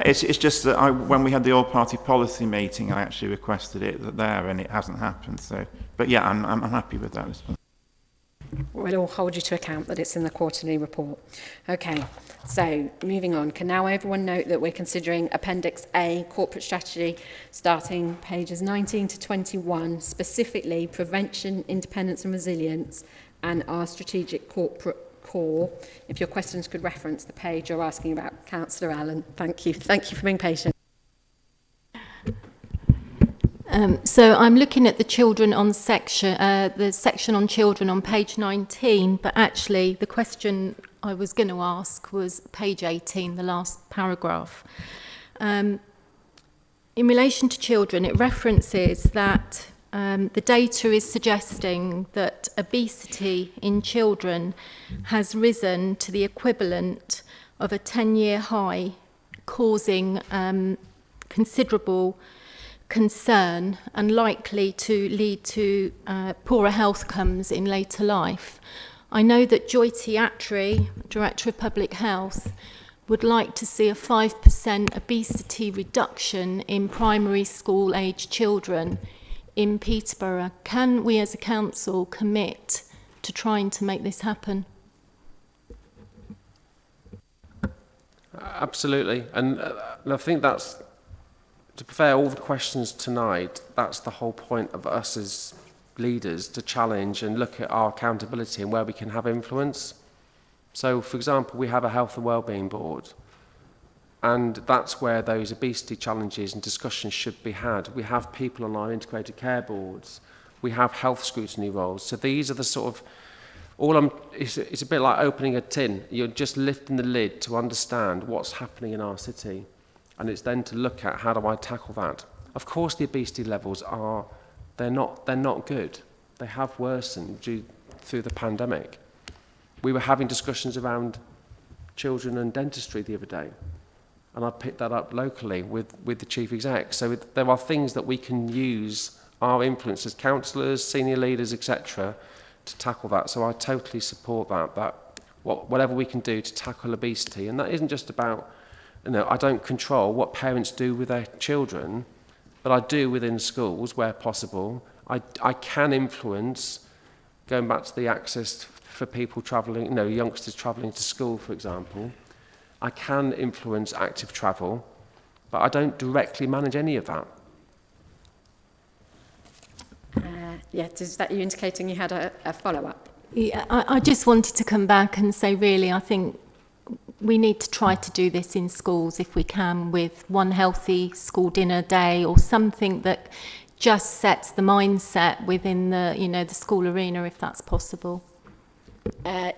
It's just that when we had the all-party policy meeting, I actually requested it there, and it hasn't happened. So, but yeah, I'm happy with that response. We'll all hold you to account that it's in the quarterly report. Okay, so moving on. Can now everyone note that we're considering Appendix A, Corporate Strategy, starting pages 19 to 21, specifically Prevention, Independence and Resilience, and our Strategic Corporate Core. If your questions could reference the page you're asking about, Councillor Allen. Thank you. Thank you for being patient. So I'm looking at the children on section, the section on children on page 19, but actually the question I was going to ask was page 18, the last paragraph. In relation to children, it references that the data is suggesting that obesity in children has risen to the equivalent of a 10-year high, causing considerable concern and likely to lead to poorer health outcomes in later life. I know that Jyoti Attry, Director of Public Health, would like to see a 5% obesity reduction in primary school aged children in Peterborough. Can we as a council commit to trying to make this happen? Absolutely, and I think that's, to be fair, all the questions tonight, that's the whole point of us as leaders, to challenge and look at our accountability and where we can have influence. So, for example, we have a Health and Wellbeing Board, and that's where those obesity challenges and discussions should be had. We have people on our integrated care boards. We have health scrutiny roles. So these are the sort of, it's a bit like opening a tin. You're just lifting the lid to understand what's happening in our city. And it's then to look at how do I tackle that. Of course, the obesity levels they're not good. They have worsened through the pandemic. We were having discussions around children and dentistry the other day. And I picked that up locally with the Chief Exec. So there are things that we can use our influence as councillors, senior leaders, etc., to tackle that. So I totally support that whatever we can do to tackle obesity. And that isn't just about, I don't control what parents do with their children, but I do within schools where possible. I can influence, going back to the access for people travelling, youngsters travelling to school, for example. I can influence active travel. but I don't directly manage any of that. Yeah, is that you indicating you had a follow-up? Yeah, I just wanted to come back and say, really, I think we need to try to do this in schools if we can, with one healthy school dinner day or something that just sets the mindset within the, you know, the school arena, if that's possible.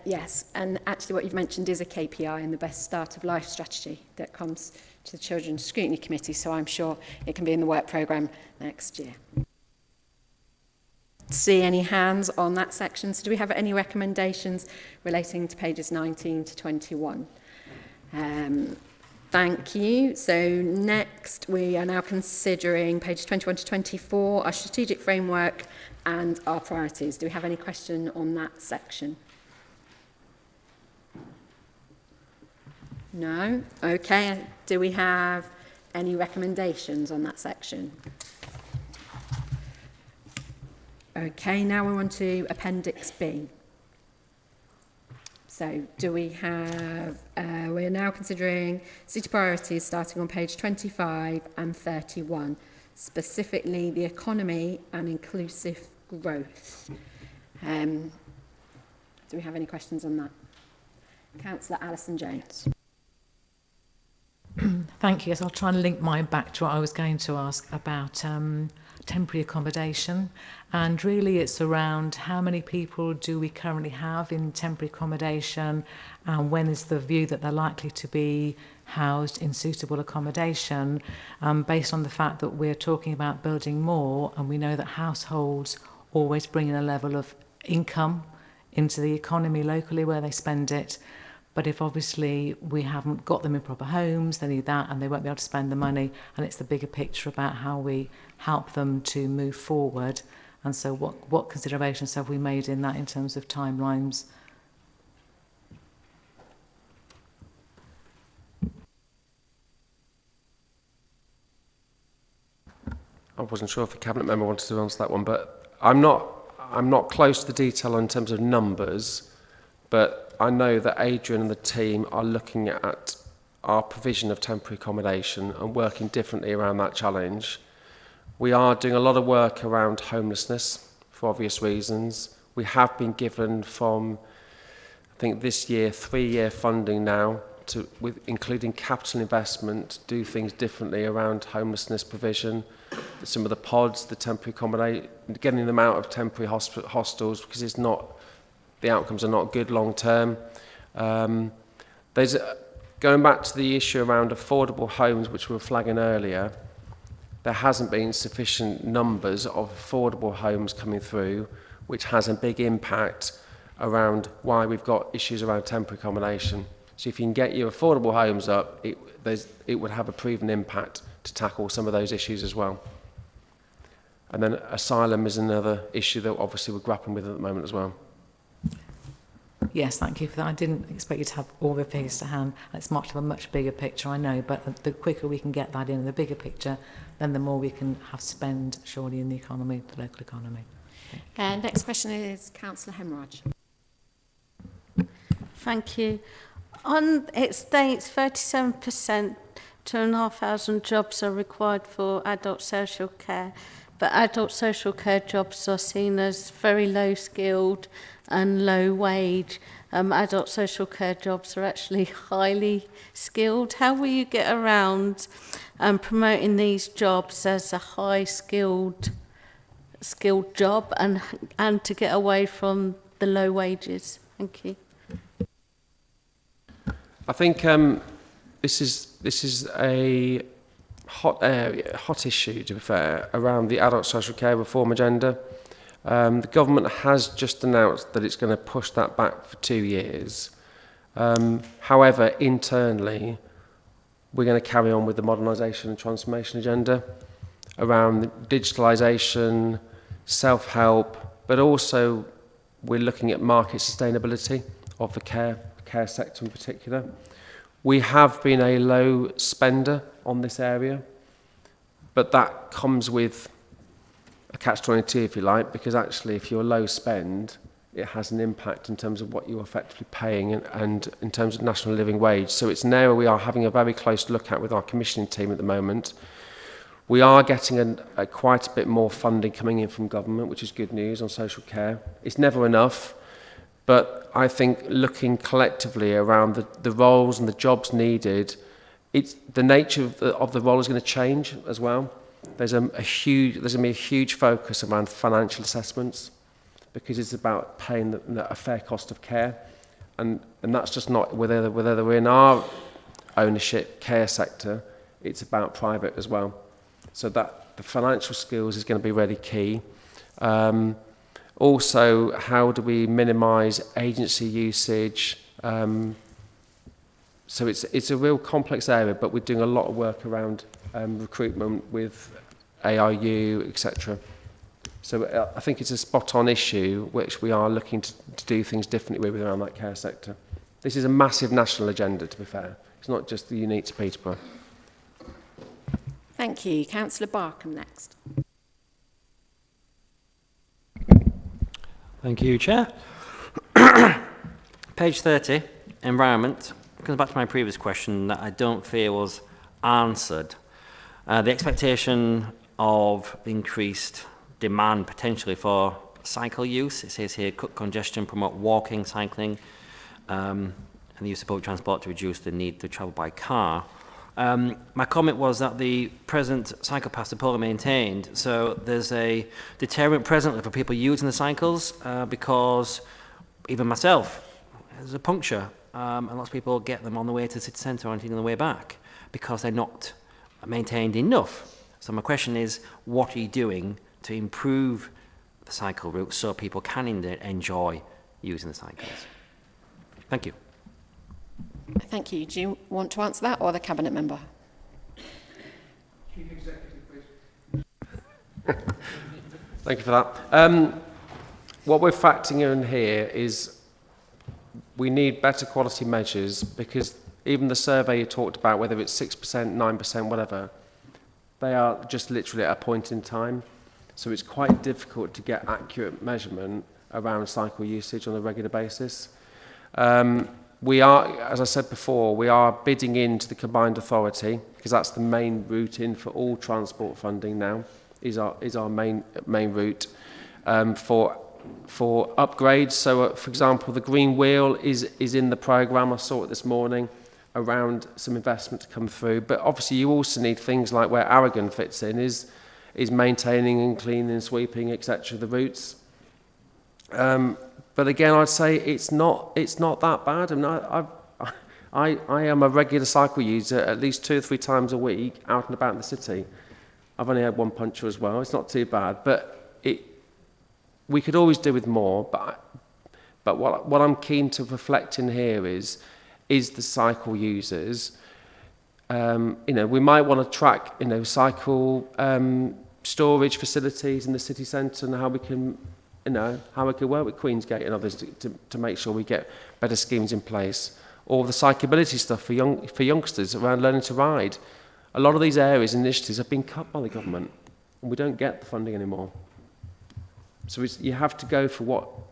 Yes, and actually what you've mentioned is a KPI in the Best Start of Life strategy that comes to the Children's Scrutiny Committee, so I'm sure it can be in the work programme next year. See any hands on that section. So do we have any recommendations relating to pages 19 to 21? Thank you. So next we are now considering pages 21 to 24, our strategic framework and our priorities. Do we have any question on that section? No? Okay. Do we have any recommendations on that section? Okay, now we're on to Appendix B. So do we have, we're now considering city priorities starting on page 25 and 31, specifically the economy and inclusive growth. Do we have any questions on that? Councillor Alison Jones. Thank you. Yes, I'll try and link mine back to what I was going to ask about temporary accommodation. And really it's around how many people do we currently have in temporary accommodation, and when is the view that they're likely to be housed in suitable accommodation, based on the fact that we're talking about building more, and we know that households always bring in a level of income into the economy locally where they spend it. But if obviously we haven't got them in proper homes, they need that and they won't be able to spend the money. And it's the bigger picture about how we help them to move forward. And so what considerations have we made in that in terms of timelines? I wasn't sure if a cabinet member wanted to answer that one, but I'm not close to the detail in terms of numbers, but I know that Adrian and the team are looking at our provision of temporary accommodation and working differently around that challenge. We are doing a lot of work around homelessness for obvious reasons. We have been given from, I think this year, 3-year funding now, with including capital investment, do things differently around homelessness provision. Some of the pods, the temporary accommodation, getting them out of temporary hostels, because it's not, the outcomes are not good long term. There's going back to the issue around affordable homes, which we were flagging earlier. There hasn't been sufficient numbers of affordable homes coming through, which has a big impact around why we've got issues around temporary accommodation. So if you can get your affordable homes up, it would have a proven impact to tackle some of those issues as well. And then asylum is another issue that obviously we're grappling with at the moment as well. Yes, thank you for that. I didn't expect you to have all the figures to hand. It's much of a much bigger picture, I know, but the quicker we can get that in the bigger picture, then the more we can have spend, surely, in the economy, the local economy. Next question is Councillor Hemraj. Thank you. It states 37%, 2,500 jobs are required for adult social care, but adult social care jobs are seen as very low skilled and low wage. Adult social care jobs are actually highly skilled. How will you get around promoting these jobs as a high skilled job and to get away from the low wages? Thank you. I think this is a hot issue, to be fair, around the adult social care reform agenda. The government has just announced that it's going to push that back for 2 years. However, internally, we're going to carry on with the modernisation and transformation agenda around digitalisation, self-help, but also we're looking at market sustainability of the care sector in particular. We have been a low spender on this area, but that comes with a catch-22, if you like, because actually if you're low spend, it has an impact in terms of what you're effectively paying and in terms of national living wage. So it's an area we are having a very close look at with our commissioning team at the moment. We are getting quite a bit more funding coming in from government, which is good news on social care. It's never enough, but I think looking collectively around the roles and the jobs needed, the nature of the role is going to change as well. There's going to be a huge focus around financial assessments, because it's about paying a fair cost of care, and that's just not whether we're in our ownership care sector, it's about private as well. So that the financial skills is going to be really key. Also, how do we minimise agency usage? So it's a real complex area, but we're doing a lot of work around recruitment with AIU, etc. So I think it's a spot-on issue which we are looking to do things differently with around that care sector. This is a massive national agenda, to be fair. It's not just unique to Peterborough. Thank you. Councillor Barkham next. Thank you, Chair. Page 30, environment. Comes back to my previous question that I don't feel was answered. The expectation of increased demand potentially for cycle use. It says here, cut congestion, promote walking, cycling, and the use of public transport to reduce the need to travel by car. My comment was that the present cycle paths are poorly maintained, so there's a deterrent presently for people using the cycles because even myself, there's a puncture, and lots of people get them on the way to the city centre or on the way back because they're not maintained enough. So my question is, what are you doing to improve the cycle routes so people can enjoy using the cycles? Thank you. Thank you. Do you want to answer that, or the Cabinet Member? Chief Executive, please. Thank you for that. What we're factoring in here is we need better quality measures, because even the survey you talked about, whether it's 6%, 9%, whatever, they are just literally at a point in time. So it's quite difficult to get accurate measurement around cycle usage on a regular basis. We are, as I said before, we are bidding into the combined authority, because that's the main route in for all transport funding now, is our main route for upgrades. So, for example, the Green Wheel is in the programme. I saw it this morning around some investment to come through. But obviously, you also need things like where Aragon fits in is maintaining and cleaning and sweeping, etc. the routes. But again, I'd say it's not that bad. I mean, I am a regular cycle user at least 2 or 3 times a week out and about in the city. I've only had one puncture as well. It's not too bad, but we could always do with more. But what I'm keen to reflect in here is the cycle users. We might want to track cycle storage facilities in the city centre and how we can. How we could work with Queensgate and others to make sure we get better schemes in place. Or the psychability stuff for youngsters around learning to ride. A lot of these areas and initiatives have been cut by the government, and we don't get the funding anymore. So you have to go for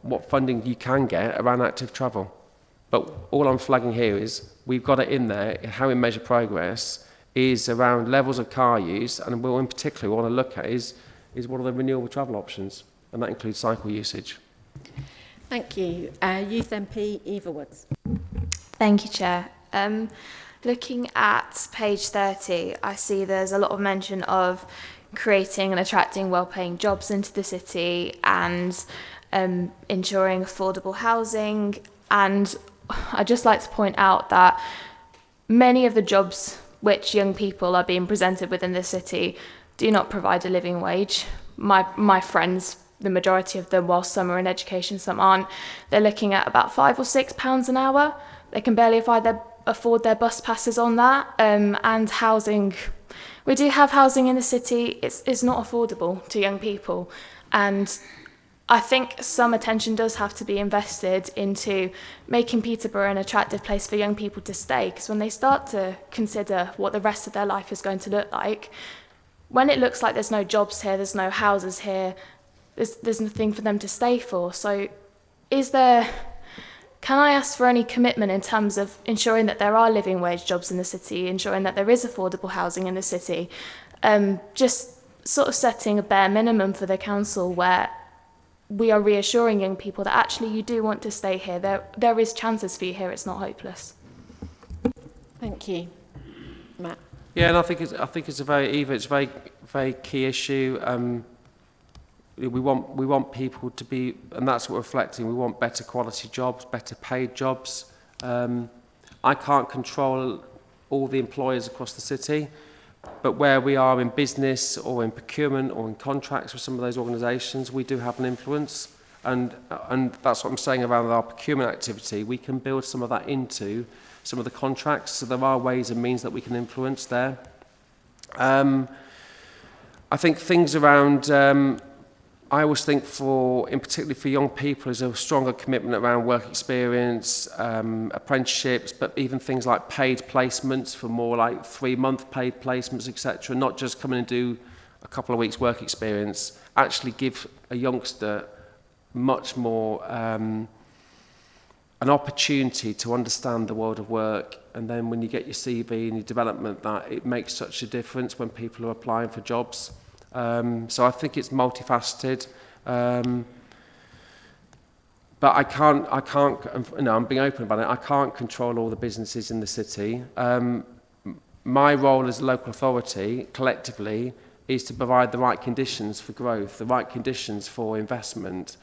what funding you can get around active travel. But all I'm flagging here is we've got it in there. How we measure progress is around levels of car use, and what in particular we want to look at is what are the renewable travel options. And that includes cycle usage. Thank you. Youth MP Eva Woods. Thank you, Chair. Looking at page 30, I see there's a lot of mention of creating and attracting well-paying jobs into the city and ensuring affordable housing. And I'd just like to point out that many of the jobs which young people are being presented with in the city do not provide a living wage. My friends, the majority of them, whilst some are in education, some aren't, they're looking at about £5 or £6 an hour. They can barely afford their bus passes on that. And housing, we do have housing in the city. It's not affordable to young people. And I think some attention does have to be invested into making Peterborough an attractive place for young people to stay. Because when they start to consider what the rest of their life is going to look like, when it looks like there's no jobs here, there's no houses here, there's nothing for them to stay for. So can I ask for any commitment in terms of ensuring that there are living wage jobs in the city, ensuring that there is affordable housing in the city, just sort of setting a bare minimum for the council where we are reassuring young people that actually you do want to stay here. There is chances for you here. It's not hopeless. Thank you. Matt. Yeah, and I think it's a very key issue. We want people to be, and that's what we're reflecting. We want better quality jobs, better paid jobs. I can't control all the employers across the city, but where we are in business or in procurement or in contracts with some of those organisations, we do have an influence. And that's what I'm saying around our procurement activity. We can build some of that into some of the contracts, so there are ways and means that we can influence there. I think things around, I always think particularly for young people, is a stronger commitment around work experience, apprenticeships, but even things like paid placements for more like 3-month paid placements, etc. Not just come in and do a couple of weeks work experience, actually give a youngster much more an opportunity to understand the world of work, and then when you get your CV and your development, that it makes such a difference when people are applying for jobs. So I think it's multifaceted, but I can't, I'm being open about it, I can't control all the businesses in the city. My role as a local authority, collectively, is to provide the right conditions for growth, the right conditions for investment.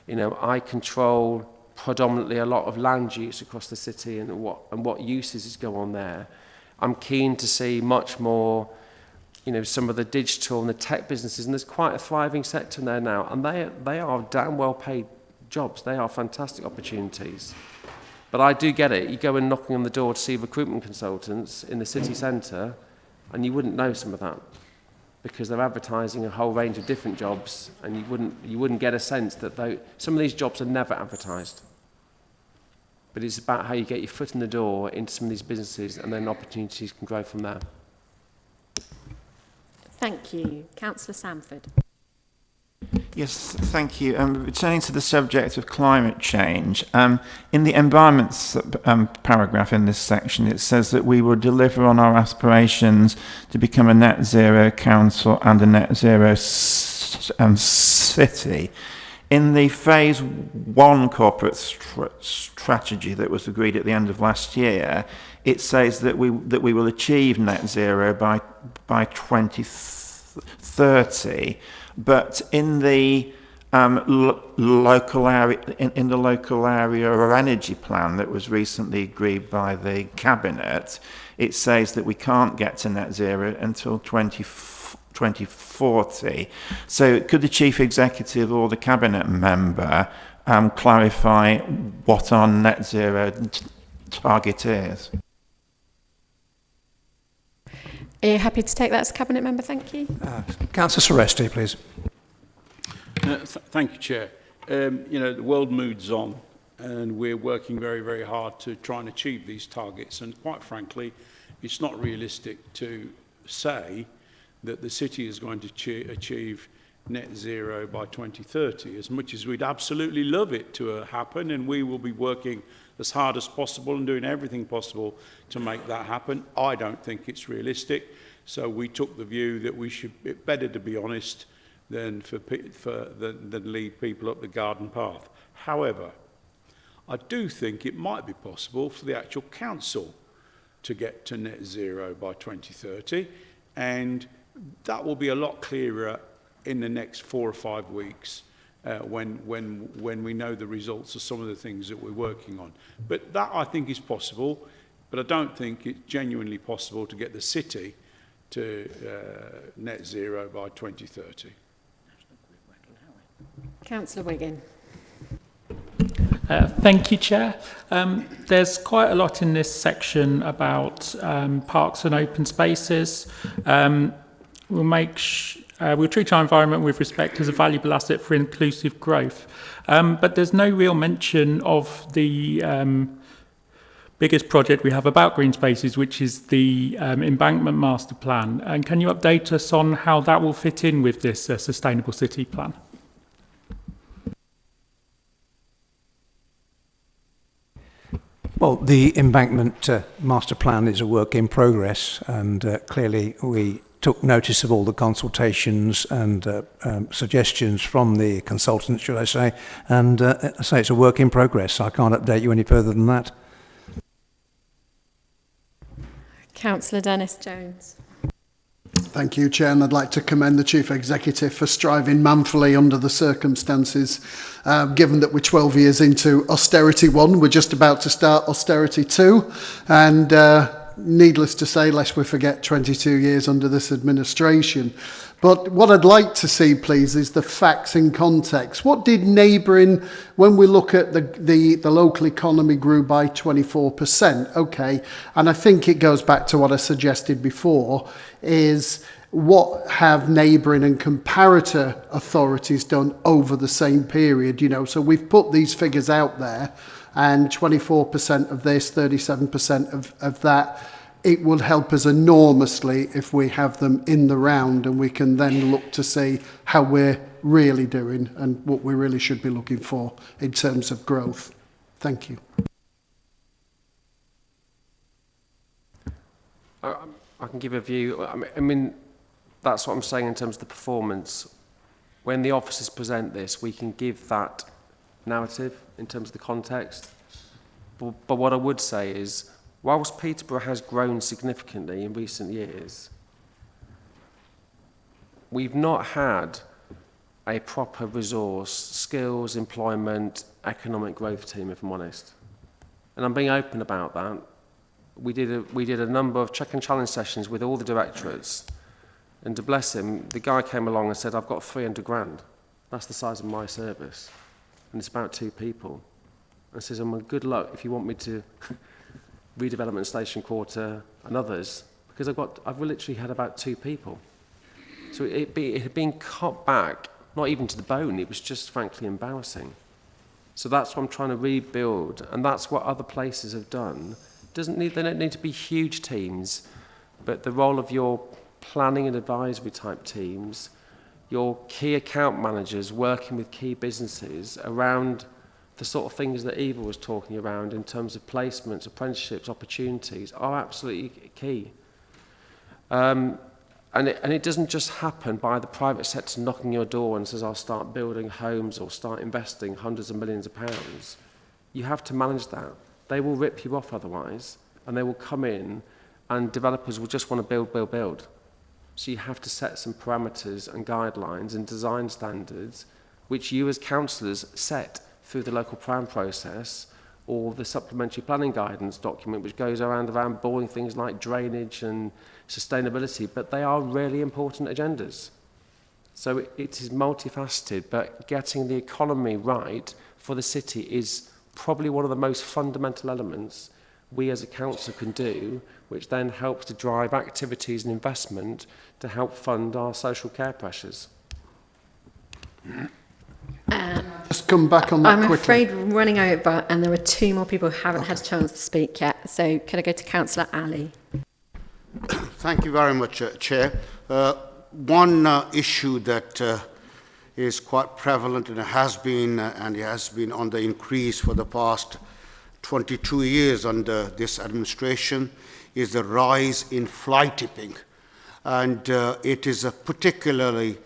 I control predominantly a lot of land use across the city and what uses go on there. I'm keen to see much more, some of the digital and the tech businesses, and there's quite a thriving sector in there now, and they are damn well paid jobs. They are fantastic opportunities. But I do get it. You go in knocking on the door to see recruitment consultants in the city centre, and you wouldn't know some of that, because they're advertising a whole range of different jobs, and you wouldn't get a sense that some of these jobs are never advertised. But it's about how you get your foot in the door into some of these businesses, and then opportunities can grow from there. Thank you. Councillor Samford. Yes, thank you. Returning to the subject of climate change, in the environment paragraph in this section, it says that we will deliver on our aspirations to become a net zero council and a net zero city. In the phase 1 corporate strategy that was agreed at the end of last year, it says that we will achieve net zero by 2030. But in the local area energy plan that was recently agreed by the cabinet, it says that we can't get to net zero until 2040. So could the chief executive or the cabinet member clarify what our net zero target is? Are you happy to take that as cabinet member? Thank you. Councillor Soresti, please. Thank you, Chair. The world moves on, and we're working very, very hard to try and achieve these targets. And quite frankly, it's not realistic to say that the city is going to achieve net zero by 2030, as much as we'd absolutely love it to happen, and we will be working as hard as possible and doing everything possible to make that happen. I don't think it's realistic, so we took the view that it's better to be honest than lead people up the garden path. However, I do think it might be possible for the actual council to get to net zero by 2030, and that will be a lot clearer in the next 4 or 5 weeks when we know the results of some of the things that we're working on. But that, I think, is possible, but I don't think it's genuinely possible to get the city to net zero by 2030. Councillor Wiggin. Thank you, Chair. There's quite a lot in this section about parks and open spaces. We'll treat our environment with respect as a valuable asset for inclusive growth. But there's no real mention of the biggest project we have about green spaces, which is the Embankment Master Plan. And can you update us on how that will fit in with this Sustainable City Plan? Well, the embankment master plan is a work in progress, and clearly we took notice of all the consultations and suggestions from the consultants, should I say, and I say it's a work in progress. I can't update you any further than that. Councillor Dennis Jones. Thank you, Chair, and I'd like to commend the Chief Executive for striving manfully under the circumstances, given that we're 12 years into Austerity 1, we're just about to start Austerity 2, and needless to say, lest we forget 22 years under this administration. But what I'd like to see, please, is the facts in context. What did neighbouring, when we look at the local economy grew by 24%, okay, and I think it goes back to what I suggested before, is what have neighbouring and comparator authorities done over the same period, you know, so we've put these figures out there, and 24% of this, 37% of that. It will help us enormously if we have them in the round, and we can then look to see how we're really doing and what we really should be looking for in terms of growth. Thank you. I can give a view. I mean, that's what I'm saying in terms of the performance. When the officers present this, we can give that narrative in terms of the context. But what I would say is, whilst Peterborough has grown significantly in recent years, we've not had a proper resource, skills, employment, economic growth team, if I'm honest. And I'm being open about that. We did a number of check and challenge sessions with all the directorates, and to bless him, the guy came along and said, I've got 300 grand. That's the size of my service. And it's about 2 people. And says, well, good luck if you want me to redevelopment station quarter and others, because I've literally had about 2 people. So it had been cut back, not even to the bone, it was just frankly embarrassing. So that's what I'm trying to rebuild, and that's what other places have done. They don't need to be huge teams, but the role of your planning and advisory type teams, your key account managers working with key businesses around the sort of things that Eva was talking around in terms of placements, apprenticeships, opportunities are absolutely key. And it doesn't just happen by the private sector knocking your door and says, I'll start building homes or start investing hundreds of millions of pounds. You have to manage that. They will rip you off otherwise, and they will come in, and developers will just want to build, build, build. So you have to set some parameters and guidelines and design standards, which you as councillors set through the local plan process or the supplementary planning guidance document, which goes around boring things like drainage and sustainability, but they are really important agendas. So it is multifaceted, but getting the economy right for the city is probably one of the most fundamental elements we as a council can do, which then helps to drive activities and investment to help fund our social care pressures. Just come back on that quickly. I'm afraid we're running over, and there are 2 more people who haven't had a chance to speak yet. So can I go to Councillor Ali? Thank you very much, Chair. One issue that is quite prevalent and has been on the increase for the past 22 years under this administration is the rise in fly tipping. And it is a particularly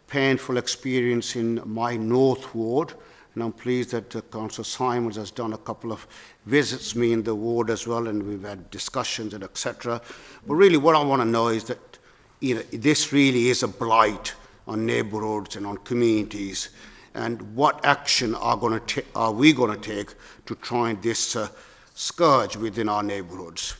painful experience in my North Ward, and I'm pleased that Councillor Simons has done a couple of visits me in the ward as well, and we've had discussions and etc. But really what I want to know is that this really is a blight on neighbourhoods and on communities, and what action are we going to take to try this scourge within our neighbourhoods?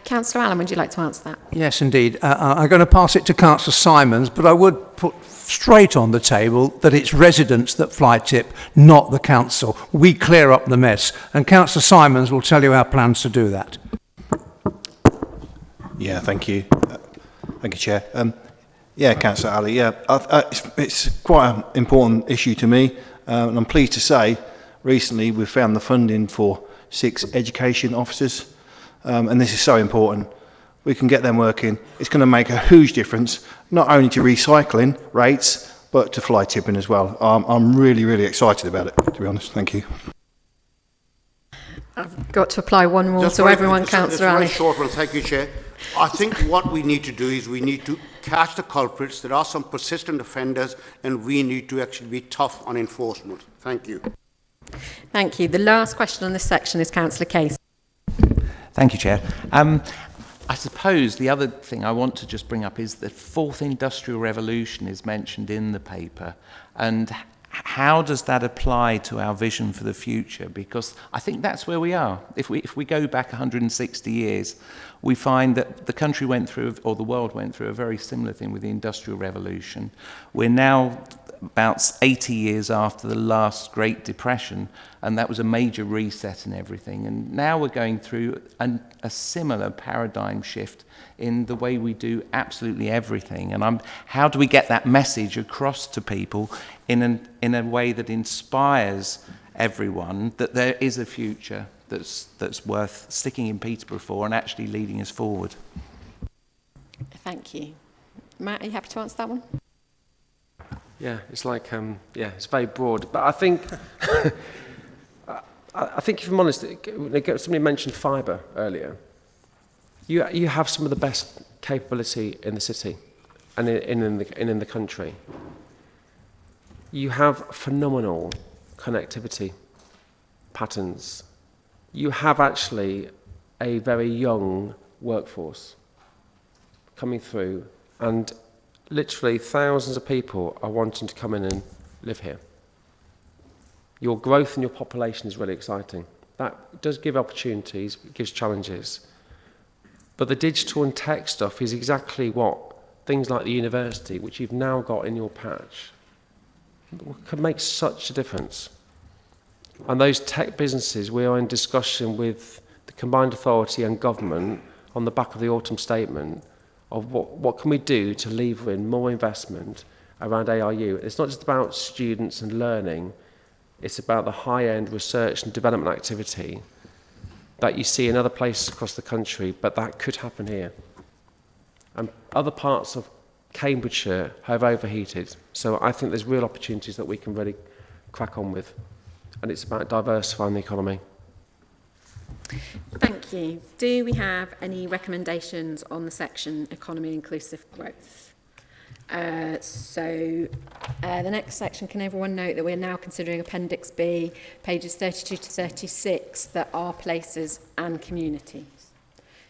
Councillor Allen, would you like to answer that? Yes, indeed. I'm going to pass it to Councillor Simons, but I would put straight on the table that it's residents that fly tip, not the council. We clear up the mess, and Councillor Simons will tell you our plans to do that. Yeah, thank you. Thank you, Chair. Yeah, Councillor Ali, yeah, it's quite an important issue to me, and I'm pleased to say recently we've found the funding for 6 education officers, and this is so important. We can get them working. It's going to make a huge difference, not only to recycling rates, but to fly tipping as well. I'm really, really excited about it, to be honest. Thank you. I've got to apply one rule Just to very- everyone, it's a Councillor very Ali. short one. Thank you, Chair. I think what we need to do is we need to catch the culprits. There are some persistent offenders, and we need to actually be tough on enforcement. Thank you. Thank you. The last question on this section is Councillor Case. Thank you, Chair. I suppose the other thing I want to just bring up is the fourth industrial revolution is mentioned in the paper, and how does that apply to our vision for the future? Because I think that's where we are. If we go back 160 years, we find that the country went through, or the world went through, a very similar thing with the Industrial Revolution. We're now about 80 years after the last Great Depression, and that was a major reset in everything. And now we're going through a similar paradigm shift in the way we do absolutely everything. And how do we get that message across to people in a way that inspires everyone that there is a future that's worth sticking in Peterborough for and actually leading us forward? Thank you. Matt, are you happy to answer that one? Yeah, it's like, it's very broad. But I think, I think if I'm honest, somebody mentioned fibre earlier. You have some of the best capability in the city and in the country. You have phenomenal connectivity patterns. You have actually a very young workforce coming through, and literally thousands of people are wanting to come in and live here. Your growth in your population is really exciting. That does give opportunities, it gives challenges. But the digital and tech stuff is exactly what things like the university, which you've now got in your patch, can make such a difference. And those tech businesses, we are in discussion with the Combined Authority and government on the back of the autumn statement of what can we do to lever in more investment around ARU. It's not just about students and learning, it's about the high-end research and development activity that you see in other places across the country, but that could happen here. And other parts of Cambridgeshire have overheated, so I think there's real opportunities that we can really crack on with, and it's about diversifying the economy. Thank you. Do we have any recommendations on the section Economy Inclusive Growth? The next section, can everyone note that we're now considering Appendix B, pages 32 to 36, that are places and communities.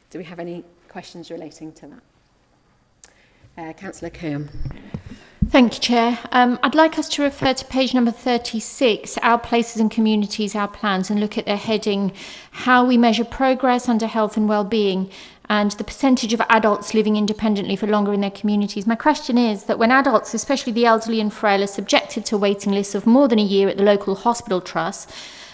Do we have any questions relating to that? Councillor Coombe. Thank you, Chair. I'd like us to refer to page number 36, Our Places and Communities, Our Plans, and look at their heading, How We Measure Progress Under Health and Wellbeing, and the percentage of adults living independently for longer in their communities. My question is that when adults, especially the elderly and frail, are subjected to waiting lists of more than a year at the local hospital trust,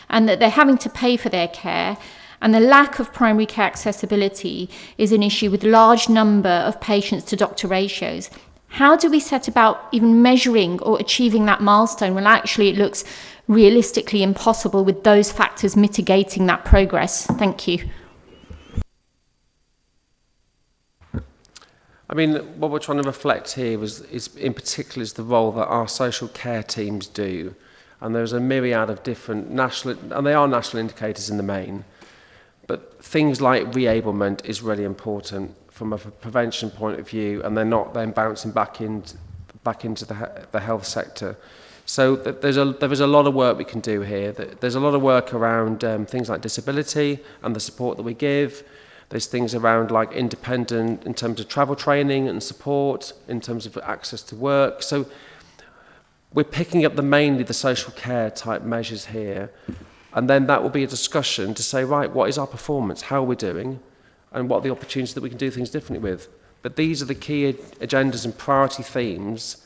and that they're having to pay for their care, and the lack of primary care accessibility is an issue with large number of patients to doctor ratios, how do we set about even measuring or achieving that milestone when actually it looks realistically impossible with those factors mitigating that progress? Thank you. I mean, what we're trying to reflect here is in particular is the role that our social care teams do. And there's a myriad of different national, and they are national indicators in the main, but things like reablement is really important from a prevention point of view, and they're not then bouncing back into the health sector. So there is a lot of work we can do here. There's a lot of work around things like disability and the support that we give. There's things around like independent in terms of travel training and support, in terms of access to work. So we're picking up mainly the social care type measures here, and then that will be a discussion to say, right, what is our performance? How are we doing? And what are the opportunities that we can do things differently with? But these are the key agendas and priority themes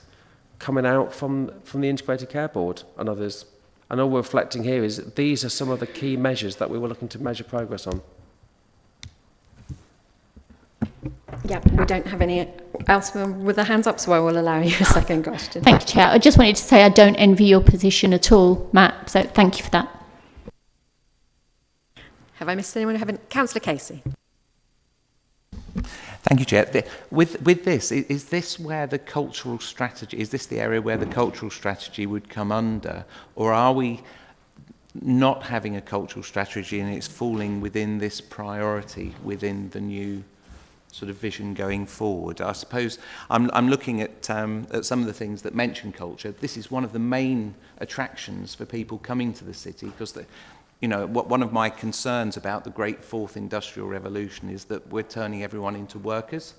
coming out from the Integrated Care Board and others. And all we're reflecting here is that these are some of the key measures that we were looking to measure progress on. Yeah, we don't have any else with their hands up, so I will allow you a second question. Thank you, Chair. I just wanted to say I don't envy your position at all, Matt, so thank you for that. Have I missed anyone? Councillor Casey. Thank you, Chair. With this, is this where the cultural strategy, is this the area where the cultural strategy would come under? Or are we not having a cultural strategy and it's falling within this priority within the new sort of vision going forward. I suppose I'm looking at some of the things that mention culture. This is one of the main attractions for people coming to the city, because one of my concerns about the great fourth industrial revolution is that we're turning everyone into workers,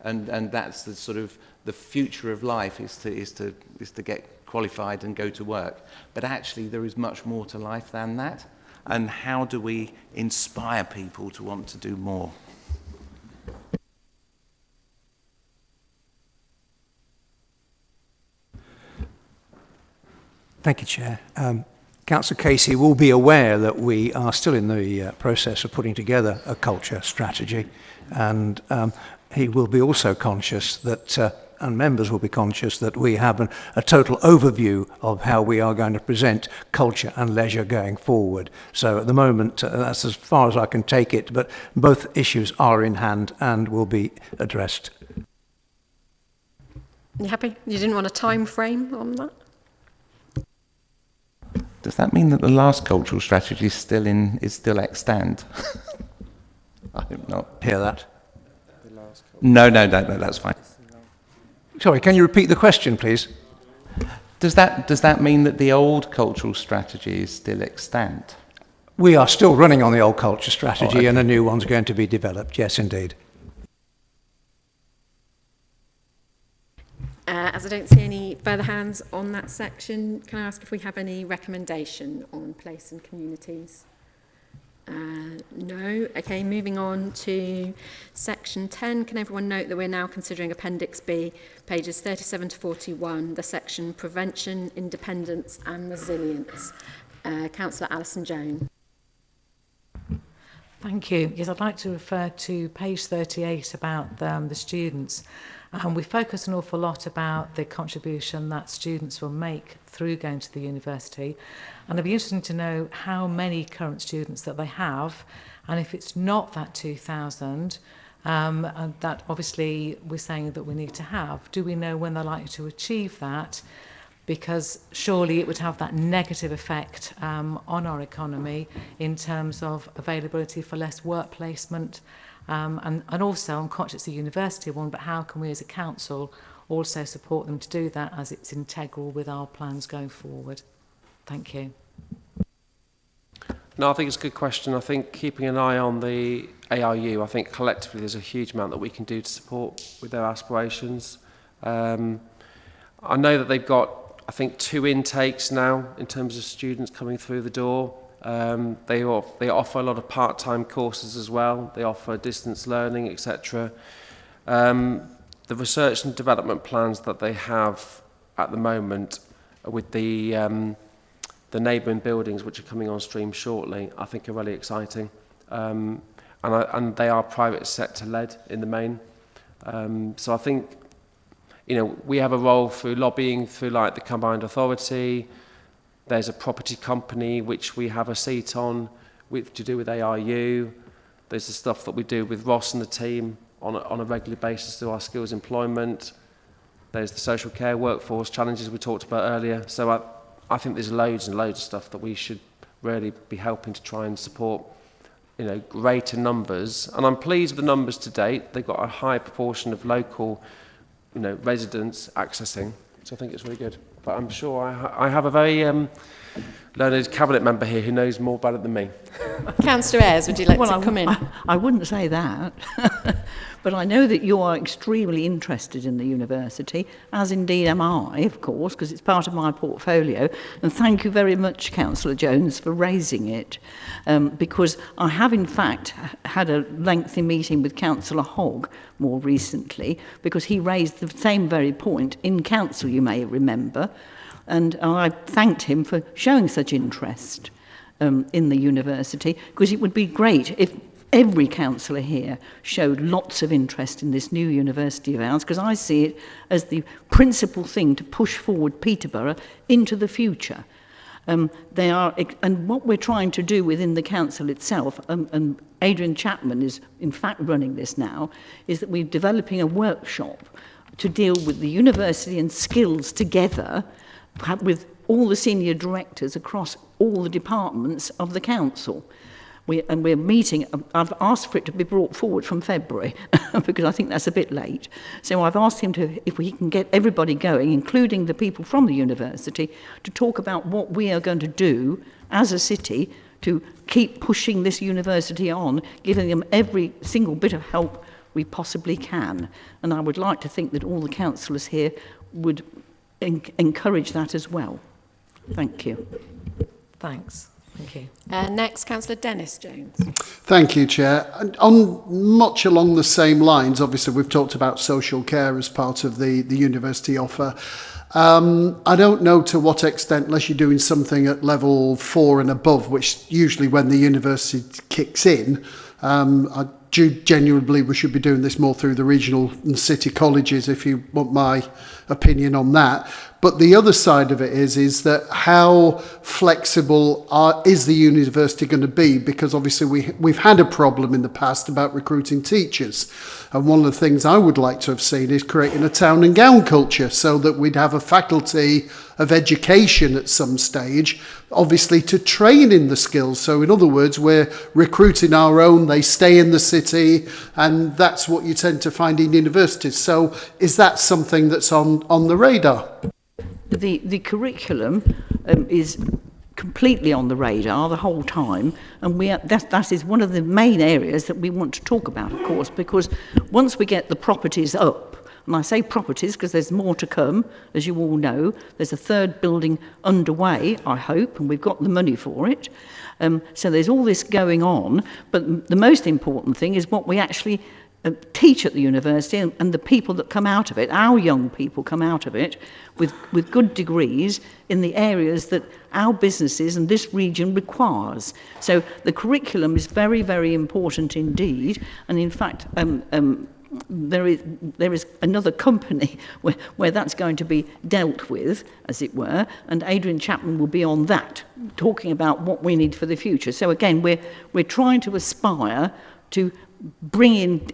and that's the sort of the future of life is to get qualified and go to work. But actually there is much more to life than that, and how do we inspire people to want to do more? Thank you, Chair. Councillor Casey will be aware that we are still in the process of putting together a culture strategy, and he will be also conscious that, and members will be conscious that we have a total overview of how we are going to present culture and leisure going forward. So at the moment, that's as far as I can take it, but both issues are in hand and will be addressed. You happy? You didn't want a time frame on that? Does that mean that the last cultural strategy is still extant? I hope not. Hear that? No, that's fine. Sorry, can you repeat the question, please? Does that mean that the old cultural strategy is still extant? We are still running on the old culture strategy, okay. And a new one's going to be developed. Yes, indeed. As I don't see any further hands on that section, can I ask if we have any recommendation on place and communities? No. Okay, moving on to section 10. Can everyone note that we're now considering Appendix B, pages 37 to 41, the section Prevention, Independence and Resilience. Councillor Alison Jones. Thank you. Yes, I'd like to refer to page 38 about the students. We focus an awful lot about the contribution that students will make through going to the university, and it'd be interesting to know how many current students that they have, and if it's not that 2,000, and that obviously we're saying that we need to have, do we know when they're likely to achieve that? Because surely it would have that negative effect on our economy in terms of availability for less work placement. And also, I'm conscious the university one, but how can we as a council also support them to do that, as it's integral with our plans going forward? Thank you. No, I think it's a good question. I think keeping an eye on the ARU, I think collectively there's a huge amount that we can do to support with their aspirations. I know that they've got, I think, 2 intakes now in terms of students coming through the door. They offer a lot of part-time courses as well. They offer distance learning, etc. The research and development plans that they have at the moment with the neighbouring buildings, which are coming on stream shortly, I think are really exciting. And they are private sector led in the main. So I think, we have a role through lobbying, through like the Combined Authority. There's a property company which we have a seat on to do with ARU. There's the stuff that we do with Ross and the team on a regular basis through our skills employment. There's the social care workforce challenges we talked about earlier. So I think there's loads and loads of stuff that we should really be helping to try and support, greater numbers. And I'm pleased with the numbers to date. They've got a high proportion of local, residents accessing. So I think it's really good. But I'm sure I have a very learned cabinet member here who knows more about it than me. Councillor Ayres, would you like to come in? I wouldn't say that, but I know that you are extremely interested in the university, as indeed am I, of course, because it's part of my portfolio. And thank you very much, Councillor Jones, for raising it, because I have in fact had a lengthy meeting with Councillor Hogg more recently, because he raised the same very point in council, you may remember, and I thanked him for showing such interest in the university, because it would be great if every councillor here showed lots of interest in this new university of ours, because I see it as the principal thing to push forward Peterborough into the future. And what we're trying to do within the council itself, and Adrian Chapman is in fact running this now, is that we're developing a workshop to deal with the university and skills together with all the senior directors across all the departments of the council. We're meeting, I've asked for it to be brought forward from February because I think that's a bit late. So I've asked him to, if we can get everybody going, including the people from the university, to talk about what we are going to do as a city to keep pushing this university on, giving them every single bit of help we possibly can. And I would like to think that all the councillors here would encourage that as well. Thank you. Thanks. Thank you. Next, Councillor Dennis Jones. Thank you, Chair. And on much along the same lines, obviously we've talked about social care as part of the university offer. I don't know to what extent, unless you're doing something at level 4 and above, which usually when the university kicks in, I do genuinely believe we should be doing this more through the regional and city colleges, if you want my opinion on that. But the other side of it is that how flexible is the university going to be? Because obviously we've had a problem in the past about recruiting teachers. And one of the things I would like to have seen is creating a town and gown culture so that we'd have a faculty of education at some stage, obviously to train in the skills. So in other words, we're recruiting our own, they stay in the city, and that's what you tend to find in universities. So is that something that's on the radar? The curriculum is completely on the radar the whole time, and that is one of the main areas that we want to talk about, of course, because once we get the properties up, and I say properties because there's more to come, as you all know, there's a third building underway, I hope, and we've got the money for it. So there's all this going on, but the most important thing is what we actually teach at the university and the people that come out of it, our young people come out of it with good degrees in the areas that our businesses and this region requires. So the curriculum is very, very important indeed. And in fact, there is another company where that's going to be dealt with, as it were, and Adrian Chapman will be on that, talking about what we need for the future. So again, we're trying to aspire to bring in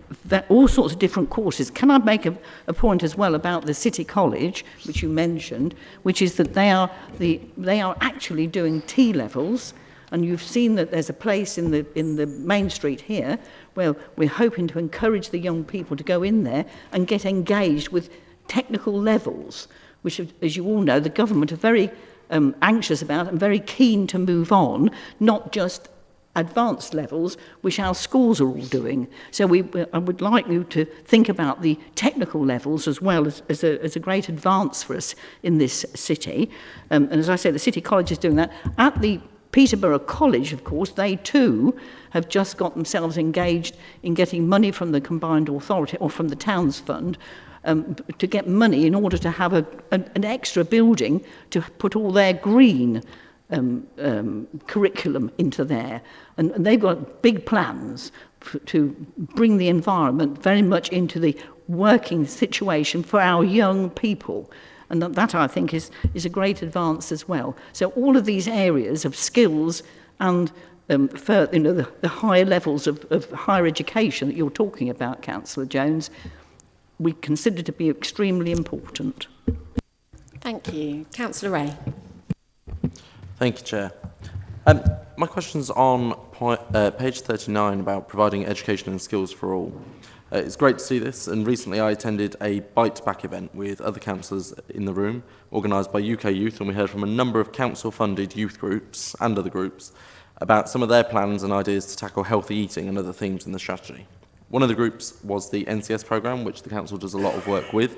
all sorts of different courses. Can I make a point as well about the City College, which you mentioned, which is that they are actually doing T-levels, and you've seen that there's a place in the main street here where we're hoping to encourage the young people to go in there and get engaged with technical levels, which, as you all know, the government are very anxious about and very keen to move on, not just advanced levels, which our schools are all doing. So I would like you to think about the technical levels as well as a great advance for us in this city. And as I say, the City College is doing that. At the Peterborough College, of course, they too have just got themselves engaged in getting money from the Combined Authority or from the Towns Fund to get money in order to have an extra building to put all their green curriculum into there. And they've got big plans to bring the environment very much into the working situation for our young people. And that, I think, is a great advance as well. So all of these areas of skills and for, the higher levels of higher education that you're talking about, Councillor Jones, we consider to be extremely important. Thank you. Councillor Ray. Thank you, Chair. My question's on page 39 about providing education and skills for all. It's great to see this, and recently I attended a Bite Back event with other councillors in the room, organised by UK Youth, and we heard from a number of council-funded youth groups and other groups about some of their plans and ideas to tackle healthy eating and other themes in the strategy. One of the groups was the NCS programme, which the council does a lot of work with,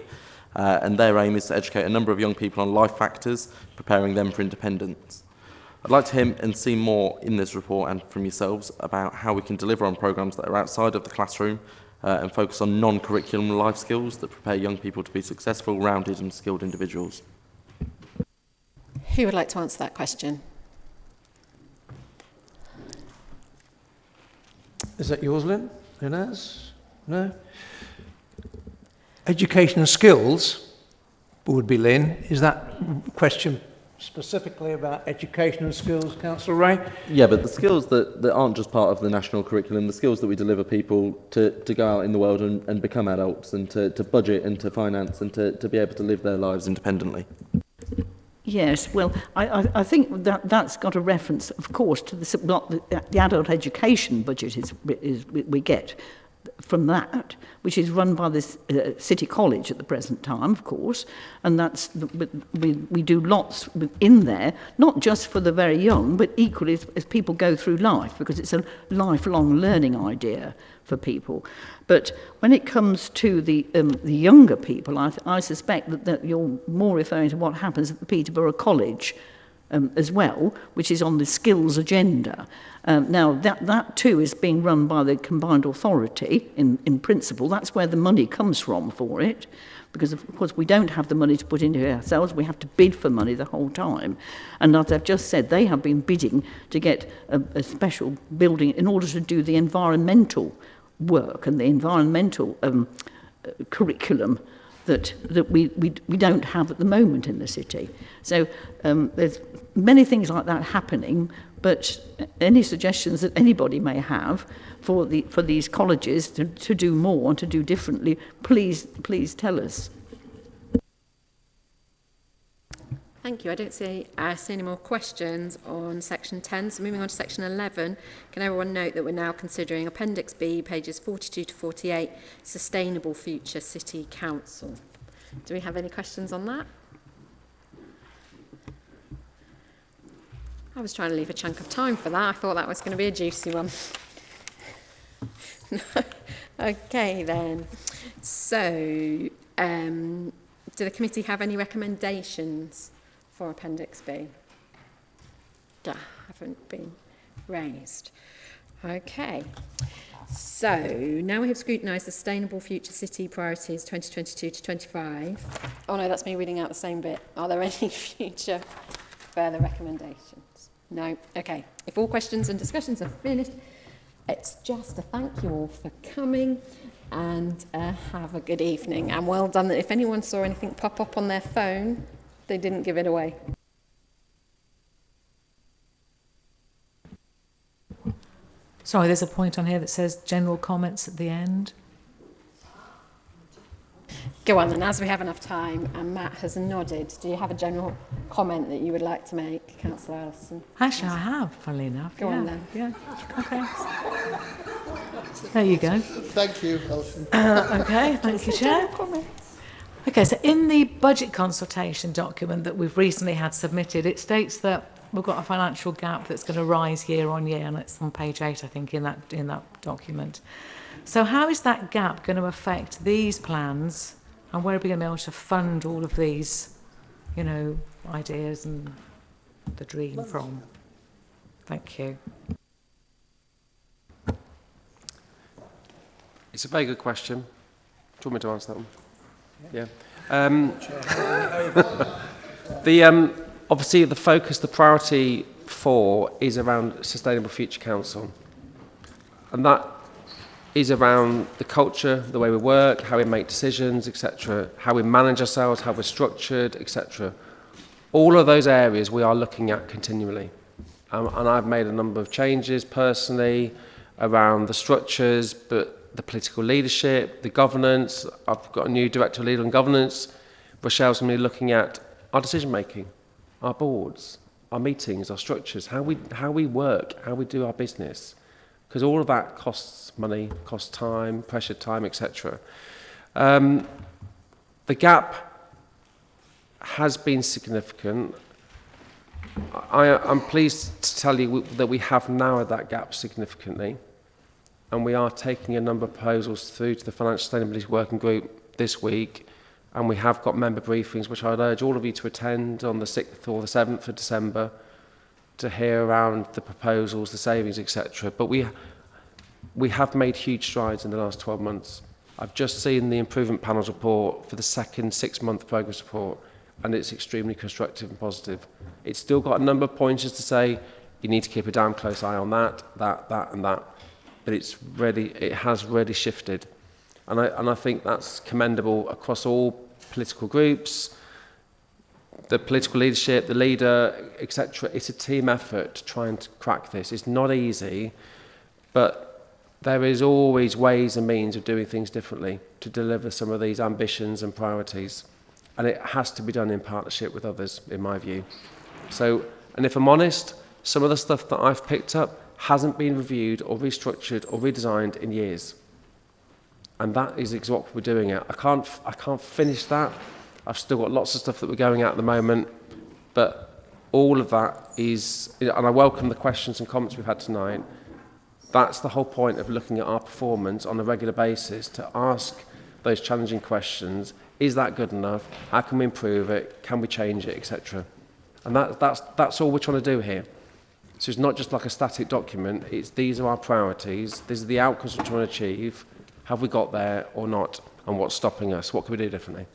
and their aim is to educate a number of young people on life factors, preparing them for independence. I'd like to hear and see more in this report and from yourselves about how we can deliver on programmes that are outside of the classroom and focus on non-curriculum life skills that prepare young people to be successful, rounded and skilled individuals. Who would like to answer that question? Is that yours, Lynn? Inez? No? Education and skills would be Lynn. Is that question specifically about education and skills, Councillor Ray? Yeah, but the skills that aren't just part of the national curriculum, the skills that we deliver people to go out in the world and become adults and to budget and to finance and to be able to live their lives independently. Yes, well, I think that's got a reference, of course, to the adult education budget we get from that, which is run by this City College at the present time, of course, and we do lots in there, not just for the very young, but equally as people go through life, because it's a lifelong learning idea for people. But when it comes to the younger people, I suspect that you're more referring to what happens at the Peterborough College as well, which is on the skills agenda. Now, that too is being run by the combined authority in principle. That's where the money comes from for it, because of course we don't have the money to put into it ourselves. We have to bid for money the whole time. And as I've just said, they have been bidding to get a special building in order to do the environmental work and the environmental curriculum that we don't have at the moment in the city. So there's many things like that happening, but any suggestions that anybody may have for these colleges to do more and to do differently, please tell us. Thank you. I don't see any more questions on section 10. So moving on to section 11, can everyone note that we're now considering Appendix B, pages 42 to 48, Sustainable Future City Council. Do we have any questions on that? I was trying to leave a chunk of time for that. I thought that was going to be a juicy one. Okay, then. So, do the committee have any recommendations for Appendix B? That haven't been raised. Okay. So, now we have scrutinised the Sustainable Future City Priorities 2022 to 25. Oh no, that's me reading out the same bit. Are there any future further recommendations? No? Okay. If all questions and discussions are finished, it's just to thank you all for coming and have a good evening. And well done. If anyone saw anything pop up on their phone, they didn't give it away. Sorry, there's a point on here that says general comments at the end. Go on then, as we have enough time, and Matt has nodded. Do you have a general comment that you would like to make, Councillor Ellison? Actually, I have, funnily enough. Go on then. Yeah. Okay. There you go. Thank you, Alison. Okay, thank you, Chair. Okay, so in the budget consultation document that we've recently had submitted, it states that we've got a financial gap that's going to rise year on year, and it's on page 8, I think, in that document. So how is that gap going to affect these plans, and where are we going to be able to fund all of these, ideas and the dream from? Thank you. It's a very good question. Do you want me to answer that one? Yeah. Obviously, the focus, the priority 4 is around Sustainable Future Council. And that is around the culture, the way we work, how we make decisions, etc., how we manage ourselves, how we're structured, etc. All of those areas we are looking at continually. And I've made a number of changes personally around the structures, but the political leadership, the governance. I've got a new Director of Legal and Governance. Rochelle's going to be looking at our decision-making, our boards, our meetings, our structures, how we work, how we do our business. Because all of that costs money, costs time, pressure time, etc. The gap has been significant. I'm pleased to tell you that we have narrowed that gap significantly, and we are taking a number of proposals through to the Financial Sustainability Working Group this week, and we have got member briefings, which I'd urge all of you to attend on the 6th or the 7th of December to hear around the proposals, the savings, etc. But we have made huge strides in the last 12 months. I've just seen the improvement panel's report for the second 6-month progress report, and it's extremely constructive and positive. It's still got a number of pointers to say you need to keep a damn close eye on that, and that. But it has really shifted. And I think that's commendable across all political groups, the political leadership, the leader, etc. It's a team effort to try and crack this. It's not easy, but there is always ways and means of doing things differently to deliver some of these ambitions and priorities. and it has to be done in partnership with others, in my view. So, and if I'm honest, some of the stuff that I've picked up hasn't been reviewed or restructured or redesigned in years. And that is exactly what we're doing it. I can't finish that. I've still got lots of stuff that we're going at the moment, but all of that is, and I welcome the questions and comments we've had tonight. That's the whole point of looking at our performance on a regular basis, to ask those challenging questions. Is that good enough? How can we improve it? Can we change it, etc.? And that's all we're trying to do here. So it's not just like a static document. It's these are our priorities. These are the outcomes we're trying to achieve. Have we got there or not? And what's stopping us? What can we do differently?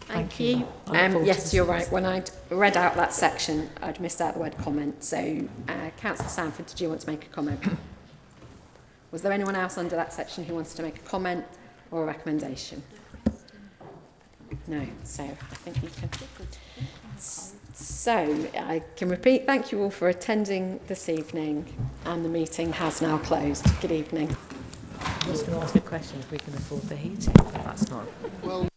Thank you. Yes, you're right. When I'd read out that section, I'd missed out the word comment. So, Councillor Sanford, did you want to make a comment? Was there anyone else under that section who wanted to make a comment or a recommendation? No. So, I think you can. So, I can repeat, thank you all for attending this evening, and the meeting has now closed. Good evening. I was going to ask a question if we can afford the heating, but that's not... Well,